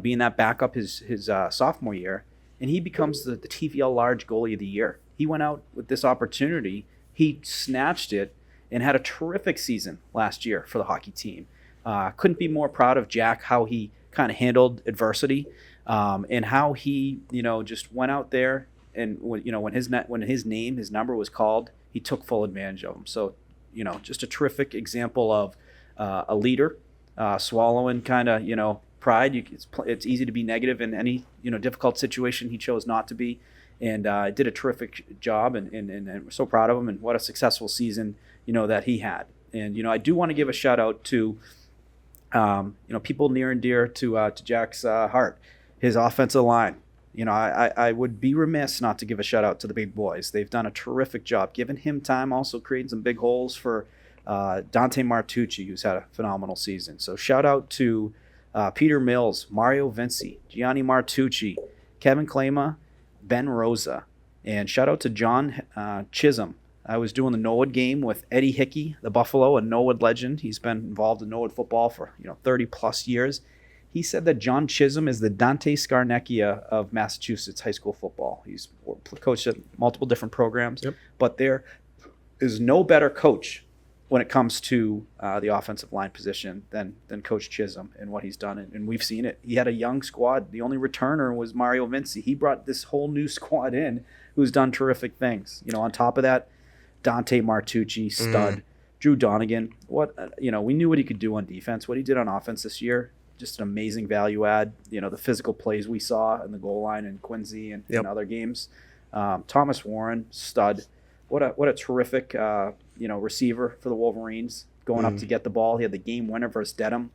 being that backup his sophomore year. And he becomes the TVL large goalie of the year. He went out with this opportunity. He snatched it and had a terrific season last year for the hockey team. Couldn't be more proud of Jack, how he kind of handled adversity, and how he, just went out there and when his number was called, he took full advantage of him. So, just a terrific example of a leader swallowing kind of pride. It's easy to be negative in any difficult situation. He chose not to be, and did a terrific job, and we're so proud of him, and what a successful season that he had. And I do want to give a shout out to people near and dear to Jack's heart, his offensive line. I would be remiss not to give a shout out to the big boys. They've done a terrific job, giving him time, also creating some big holes for Dante Martucci, who's had a phenomenal season. So shout out to Peter Mills, Mario Vinci, Gianni Martucci, Kevin Klema, Ben Rosa, and shout out to John Chisholm. I was doing the Norwood game with Eddie Hickey, the Buffalo, a Norwood legend. He's been involved in Norwood football for 30 plus years. He said that John Chisholm is the Dante Scarnecchia of Massachusetts high school football. He's coached at multiple different programs, yep. But there is no better coach when it comes to the offensive line position than Coach Chisholm and what he's done. And we've seen it. He had a young squad. The only returner was Mario Vinci. He brought this whole new squad in who's done terrific things. On top of that, Dante Martucci, stud. Drew Donegan. We knew what he could do on defense. What he did on offense this year, just an amazing value add. The physical plays we saw in the goal line in Quincy and other games. Thomas Warren, stud. What a terrific receiver for the Wolverines, going up to get the ball. He had the game winner versus Dedham.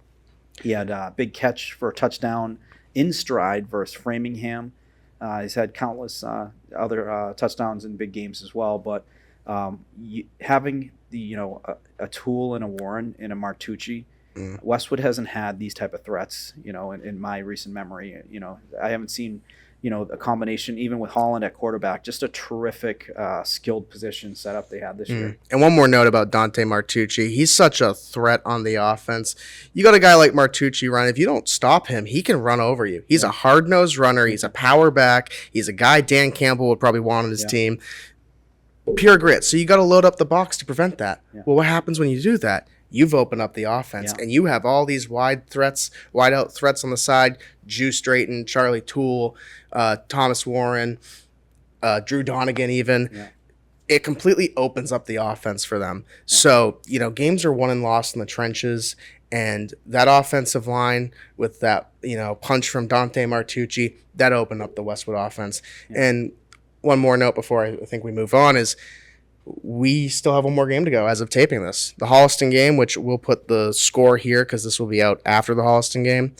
He had a big catch for a touchdown in stride versus Framingham. He's had countless other touchdowns in big games as well. But having a Toole and a Warren and a Martucci, Westwood hasn't had these type of threats. In my recent memory, I haven't seen a combination even with Holland at quarterback. Just a terrific skilled position setup they had this year. And one more note about Dante Martucci. He's such a threat on the offense. You got a guy like Martucci, Ryan. If you don't stop him, he can run over you. He's a hard-nosed runner. He's a power back. He's a guy Dan Campbell would probably want on his team. Pure grit. So you got to load up the box to prevent that. Yeah. Well, what happens when you do that? You've opened up the offense, and you have all these wide out threats on the side. Juice Drayton, Charlie Toole, Thomas Warren, Drew Donegan even. Yeah. It completely opens up the offense for them. Yeah. So, games are won and lost in the trenches, and that offensive line with that, punch from Dante Martucci, that opened up the Westwood offense. Yeah. And one more note before I think we move on is we still have one more game to go as of taping this. The Holliston game, which we'll put the score here because this will be out after the Holliston game,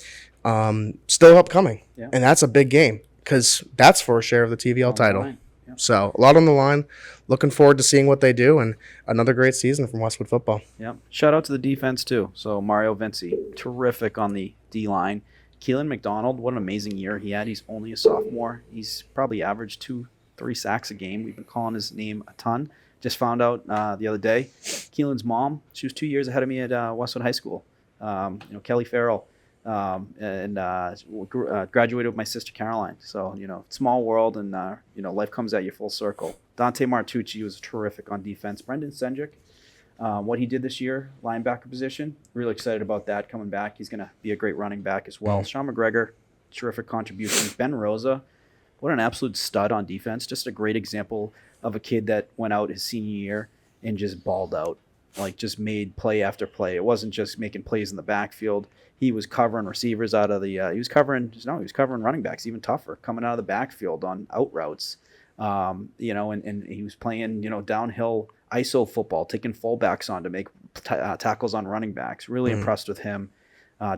still upcoming. Yeah. And that's a big game. because that's for a share of the TVL On the title. line. Yep. So a lot on the line. Looking forward to seeing what they do, and another great season from Westwood football. Yep. Shout out to the defense too. So Mario Vinci, terrific on the D line. Keelan McDonald, what an amazing year he had. He's only a sophomore. He's probably averaged 2-3 sacks a game. We've been calling his name a ton. Just found out the other day, Keelan's mom, she was 2 years ahead of me at Westwood High School. Kelly Farrell, and graduated with my sister Caroline. So, small world, and, life comes at you full circle. Dante Martucci was terrific on defense. Brendan Sendrick, what he did this year, linebacker position, really excited about that coming back. He's going to be a great running back as well. Sean McGregor, terrific contributions. Ben Rosa, what an absolute stud on defense. Just a great example of a kid that went out his senior year and just balled out, like just made play after play. It wasn't just making plays in the backfield. He was covering receivers out of the he was covering running backs, even tougher, coming out of the backfield on out routes. And he was playing, downhill ISO football, taking fullbacks on to make tackles on running backs. Really impressed with him.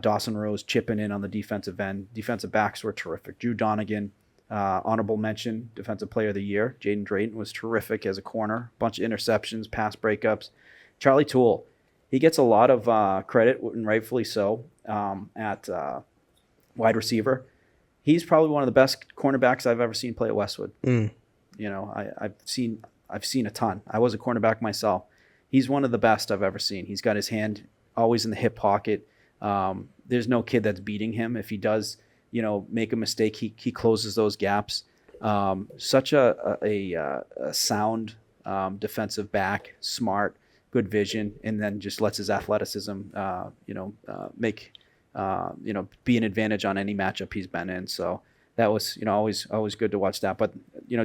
Dawson Rose chipping in on the defensive end. Defensive backs were terrific. Drew Donegan, honorable mention, defensive player of the year. Jaden Drayton was terrific as a corner. Bunch of interceptions, pass breakups. Charlie Toole, he gets a lot of credit, and rightfully so, at wide receiver. He's probably one of the best cornerbacks I've ever seen play at Westwood. I've seen a ton. I was a cornerback myself. He's one of the best I've ever seen. He's got his hand always in the hip pocket. There's no kid that's beating him. If he does, make a mistake, he closes those gaps. Such a sound defensive back, smart, good vision, and then just lets his athleticism, be an advantage on any matchup he's been in. So that was, always good to watch that. But,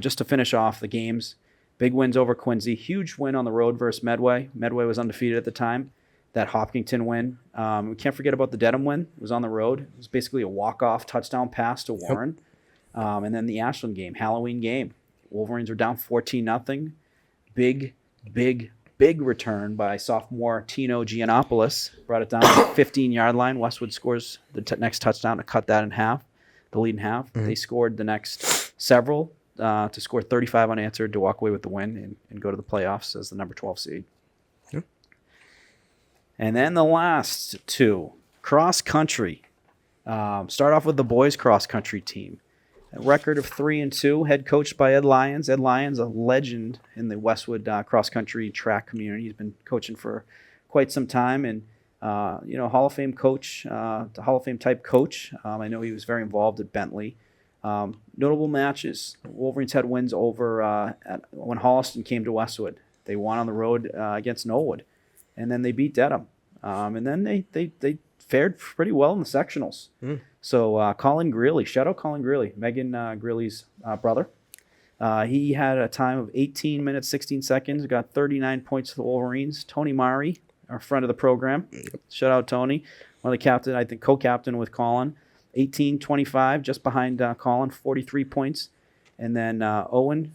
just to finish off the games, big wins over Quincy, huge win on the road versus Medway. Medway was undefeated at the time. That Hopkinton win. We can't forget about the Dedham win. It was on the road. It was basically a walk-off touchdown pass to Warren. And then the Ashland game, Halloween game. Wolverines were down 14-0. Big return by sophomore Tino Giannopoulos. Brought it down to the 15-yard line. Westwood scores the next touchdown to cut that in half, the lead in half. They scored the next several to score 35 unanswered to walk away with the win and go to the playoffs as the number 12 seed. And then the last two, cross country. Start off with the boys cross country team. A record of 3-2, head coached by Ed Lyons. Ed Lyons, a legend in the Westwood cross country track community. He's been coaching for quite some time, and Hall of Fame coach, the Hall of Fame type coach. I know he was very involved at Bentley. Notable matches. Wolverines had wins over when Holliston came to Westwood. They won on the road against Knollwood. And then they beat Dedham. And then they fared pretty well in the sectionals. So Colin Greeley, shout out Colin Greeley, Megan Greeley's brother. He had a time of 18 minutes, 16 seconds, got 39 points for the Wolverines. Tony Mari, our friend of the program. Shout out Tony, one of the captain, I think co-captain with Colin. 18-25, just behind Colin, 43 points. And then Owen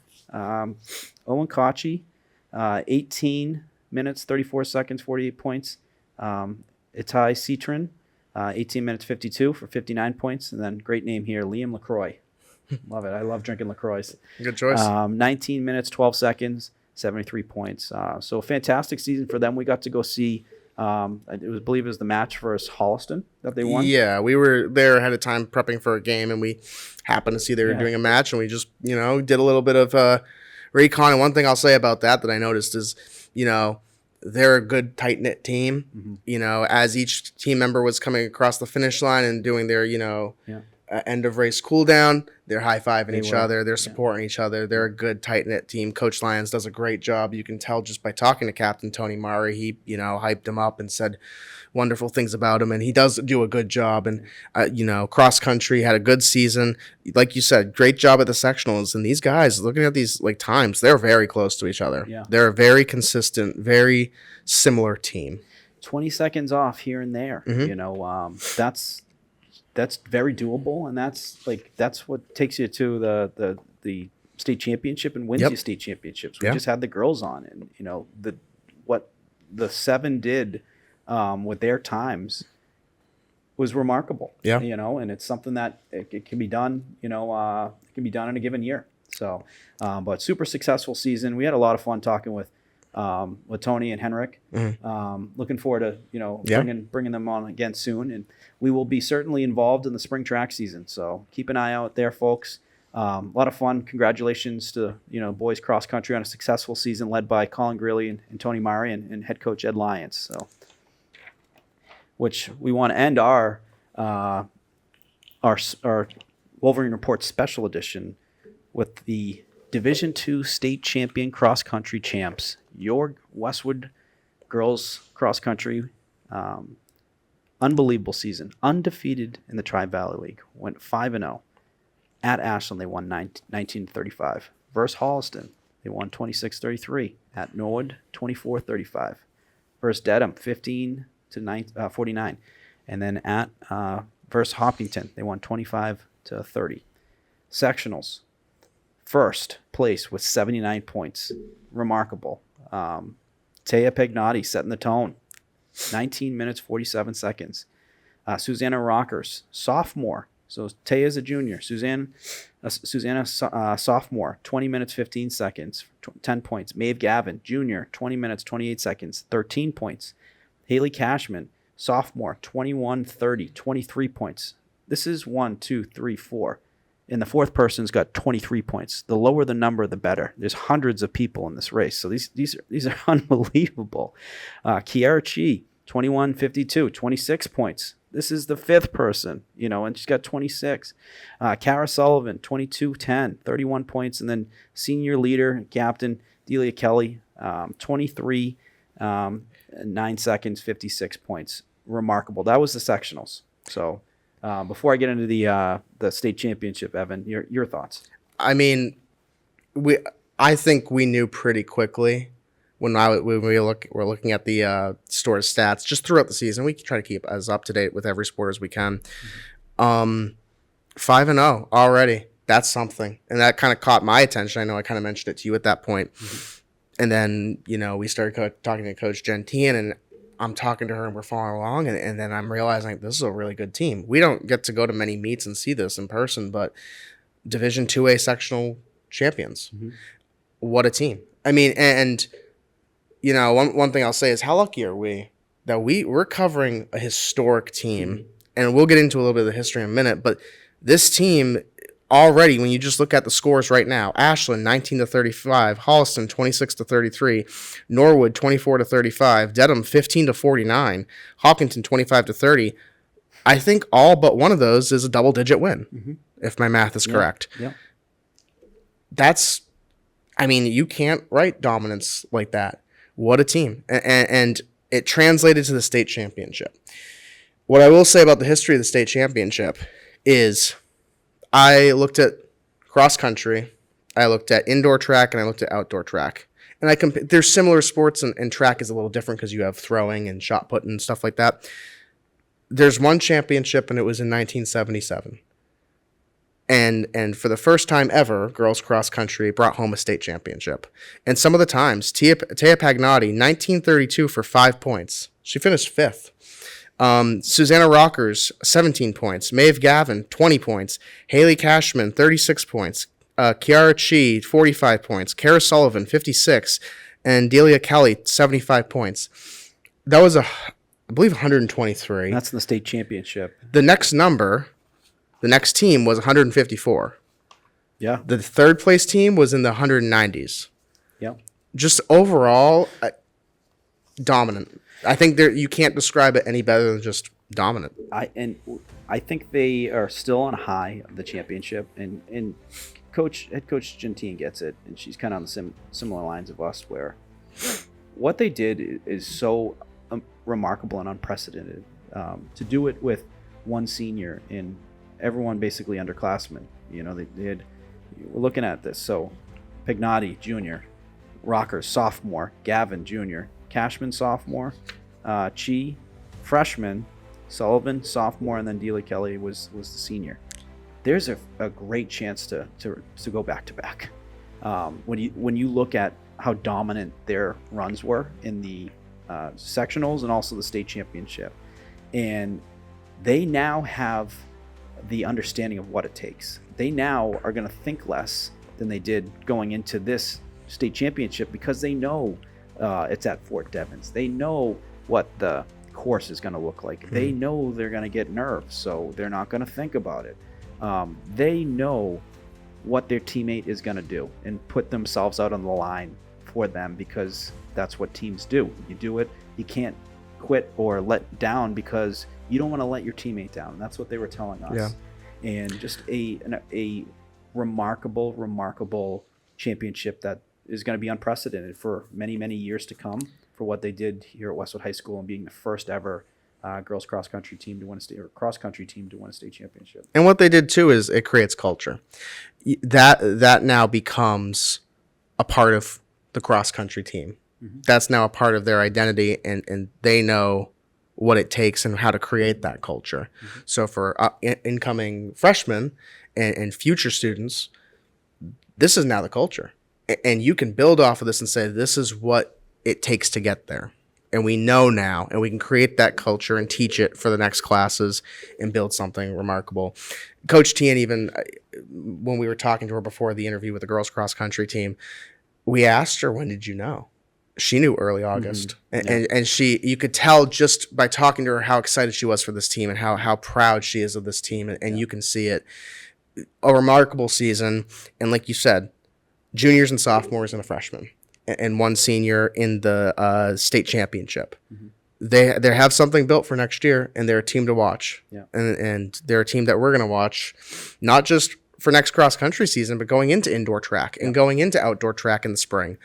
Kochi, 18 minutes, 34 seconds, 48 points. Itai Citron, 18 minutes, 52 for 59 points. And then great name here, Liam LaCroix. Love it. I love drinking LaCroix. Good choice. 19 minutes, 12 seconds, 73 points. So a fantastic season for them. We got to go see, I believe it was the match versus Holliston that they won. Yeah, we were there ahead of time prepping for a game, and we happened to see they were doing a match, and we just, did a little bit of recon. And one thing I'll say about that I noticed is, they're a good tight-knit team. As each team member was coming across the finish line and doing their, end of race cool down, they're high-fiving each other, they're supporting each other. They're a good tight-knit team. Coach Lyons does a great job. You can tell just by talking to Captain Tony Murray. He, hyped him up and said wonderful things about him, and he does do a good job. And, cross country had a good season. Like you said, great job at the sectionals. And these guys, looking at these times, they're very close to each other. Yeah. They're a very consistent, very similar team. 20 seconds off here and there. That's very doable, and that's what takes you to the state championship and wins you state championships. We just had the girls on, and what the 7 did with their times, was remarkable. Yeah. And it's something that it can be done. It can be done in a given year. So, but super successful season. We had a lot of fun talking with Tony and Henrik. Looking forward to bringing them on again soon, and we will be certainly involved in the spring track season. So keep an eye out there, folks. A lot of fun. Congratulations to boys cross country on a successful season led by Colin Greeley and Tony Murray and head coach Ed Lyons. So, which we want to end our Wolverine Report special edition with the Division II state champion cross country champs, your Westwood girls cross country. Unbelievable season, undefeated in the Tri-Valley League, went 5-0. At Ashland, they won 19-35. Versus Holliston, they won 26-33. At Norwood, 24-35. Versus Dedham, 15-49. And then at versus Hopkinton, they won 25-30. Sectionals, first place with 79 points. Remarkable. Taya Pagnotti setting the tone. 19 minutes, 47 seconds. Susanna Rockers, sophomore. So Taya's a junior. Susanna, sophomore, 20 minutes, 15 seconds, 10 points. Maeve Gavin, junior, 20 minutes, 28 seconds, 13 points. Haley Cashman, sophomore, 21-30, 23 points. This is 1, 2, 3, 4. And the fourth person's got 23 points. The lower the number, the better. There's hundreds of people in this race. So these are unbelievable. Kiara Chi, 21-52, 26 points. This is the fifth person, and she's got 26. Kara Sullivan, 22-10, 31 points. And then senior leader, captain, Delia Kelly, 23, 9 seconds, 56 points. Remarkable. That was the sectionals. So before I get into the state championship, Evan, your thoughts? I mean, I think we knew pretty quickly when we were looking at the store's stats just throughout the season. We try to keep as up to date with every sport as we can. 5-0 already. That's something, and that kind of caught my attention. I know I kind of mentioned it to you at that point. And then we started talking to Coach Gentian, and I'm talking to her, and we're following along, and then I'm realizing this is a really good team. We don't get to go to many meets and see this in person, but Division IIA sectional champions. What a team! I mean, and one thing I'll say is how lucky are we that we're covering a historic team, and we'll get into a little bit of the history in a minute, but this team already, when you just look at the scores right now, Ashland 19-35, Holliston 26-33, Norwood 24-35, Dedham 15-49, Hopkinton 25-30. I think all but one of those is a double-digit win, if my math is correct. Yeah. You can't write dominance like that. What a team. And it translated to the state championship. What I will say about the history of the state championship is I looked at cross country, I looked at indoor track, and I looked at outdoor track. And there's similar sports, and track is a little different because you have throwing and shot put and stuff like that. There's one championship, and it was in 1977. And for the first time ever, girls cross country brought home a state championship. And some of the times, Taya Pagnotti, 1932 for 5 points. She finished fifth. Susanna Rockers, 17 points. Maeve Gavin, 20 points. Haley Cashman, 36 points. Kiara Chi, 45 points. Kara Sullivan, 56. And Delia Kelly, 75 points. That was, I believe, 123. That's in the state championship. The next team was 154. Yeah. The third place team was in the 190s. Yeah. Just overall, dominant. I think you can't describe it any better than just dominant. I think they are still on a high of the championship, and head coach Gentine gets it, and she's kind of on the similar lines of us, where what they did is so remarkable and unprecedented. To do it with one senior and everyone basically underclassmen. We're looking at this. So Pagnotti, junior, Rockers, sophomore, Gavin, junior, Cashman, sophomore, Chi, freshman, Sullivan, sophomore, and then Delia Kelly was the senior. There's a great chance to go back to back. When you look at how dominant their runs were in the sectionals and also the state championship, and they now have the understanding of what it takes. They now are going to think less than they did going into this state championship because they know it's at Fort Devens. They know what the course is going to look like. They know they're going to get nerves, so they're not going to think about it. They know what their teammate is going to do and put themselves out on the line for them, because that's what teams do. You do it, you can't quit or let down because you don't want to let your teammate down. And that's what they were telling us. Yeah. And just a remarkable championship that is going to be unprecedented for many, many years to come for what they did here at Westwood High School and being the first ever girls cross country team to win a state, or cross country team to win a state championship. And what they did too is it creates culture. That now becomes a part of the cross country team. Mm-hmm. That's now a part of their identity, and they know what it takes and how to create that culture. Mm-hmm. So for incoming freshmen and future students, this is now the culture. And you can build off of this and say, this is what it takes to get there. And we know now, and we can create that culture and teach it for the next classes and build something remarkable. Coach Tian, even when we were talking to her before the interview with the girls cross country team, we asked her, when did you know? She knew early August. Mm-hmm. And you could tell just by talking to her how excited she was for this team and how proud she is of this team. And you can see it. A remarkable season. And like you said, juniors and sophomores and a freshman, and one senior in the state championship. Mm-hmm. They have something built for next year, and they're a team to watch. Yeah. And they're a team that we're going to watch, not just for next cross-country season, but going into indoor track and going into outdoor track in the spring.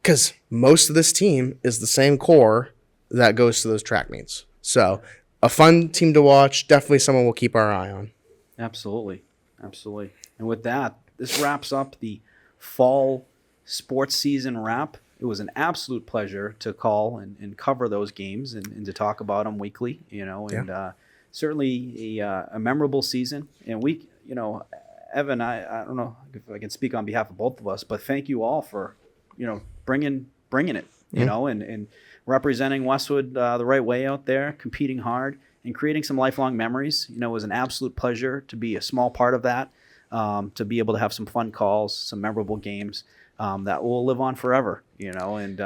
Because most of this team is the same core that goes to those track meets. So a fun team to watch, definitely someone we'll keep our eye on. Absolutely. And with that, this wraps up the fall sports season wrap. It was an absolute pleasure to call and cover those games and to talk about them weekly, and certainly a memorable season. And we, Evan, I don't know if I can speak on behalf of both of us, but thank you all for, bringing it, and representing Westwood the right way out there, competing hard and creating some lifelong memories. It was an absolute pleasure to be a small part of that, to be able to have some fun calls, some memorable games that will live on forever, and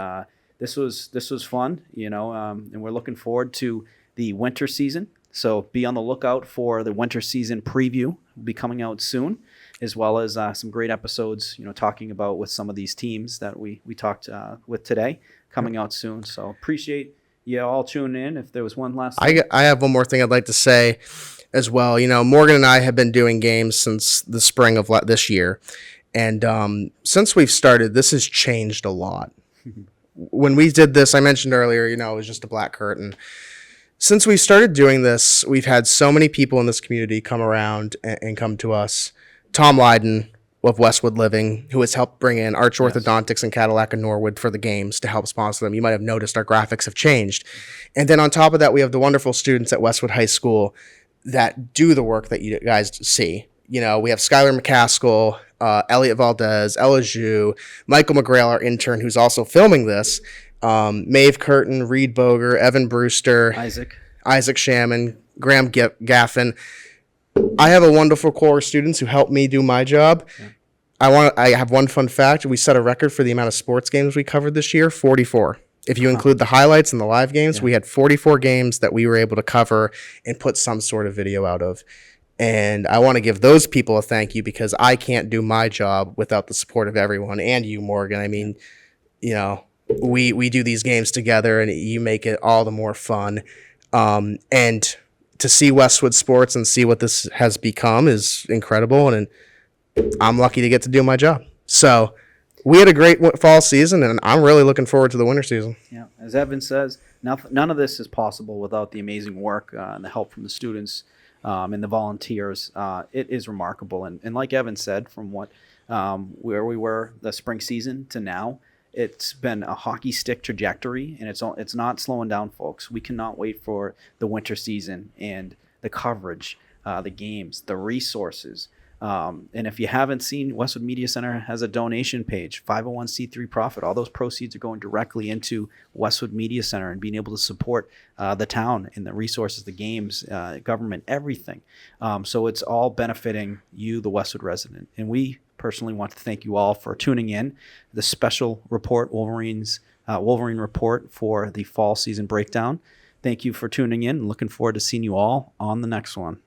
this was fun, and we're looking forward to the winter season. So be on the lookout for the winter season preview. Will be coming out soon, as well as some great episodes, talking about with some of these teams that we talked with today, coming out soon. So appreciate you all tuning in. If there was one last thing. I have one more thing I'd like to say as well. Morgan and I have been doing games since the spring of this year. And since we've started, this has changed a lot. When we did this, I mentioned earlier, it was just a black curtain. Since we started doing this, we've had so many people in this community come around and come to us. Tom Lydon of Westwood Living, who has helped bring in Arch Orthodontics and Cadillac and Norwood for the games to help sponsor them. You might have noticed our graphics have changed. And then on top of that, we have the wonderful students at Westwood High School that do the work that you guys see. We have Skylar McCaskill, Elliot Valdez, Ella Zhu, Michael McGrail, our intern, who's also filming this, Maeve Curtin, Reed Boger, Evan Brewster, Isaac Shaman, Graham Gaffin. I have a wonderful core of students who help me do my job. Yeah. I have one fun fact. We set a record for the amount of sports games we covered this year, 44. If you include the highlights and the live games, we had 44 games that we were able to cover and put some sort of video out of. And I want to give those people a thank you, because I can't do my job without the support of everyone, and you, Morgan. I mean, we do these games together, and you make it all the more fun. And to see Westwood sports and see what this has become is incredible, and I'm lucky to get to do my job. So we had a great fall season, and I'm really looking forward to the winter season. Yeah, as Evan says, none of this is possible without the amazing work and the help from the students and the volunteers. It is remarkable, and like Evan said, from where we were the spring season to now, it's been a hockey stick trajectory, and it's not slowing down, folks. We cannot wait for the winter season and the coverage, the games, the resources, And if you haven't seen, Westwood Media Center has a donation page, 501c3 profit. All those proceeds are going directly into Westwood Media Center and being able to support the town and the resources, the games, government, everything. So it's all benefiting you, the Westwood resident. And we personally want to thank you all for tuning in. The special report, Wolverine Report for the fall season breakdown. Thank you for tuning in. Looking forward to seeing you all on the next one.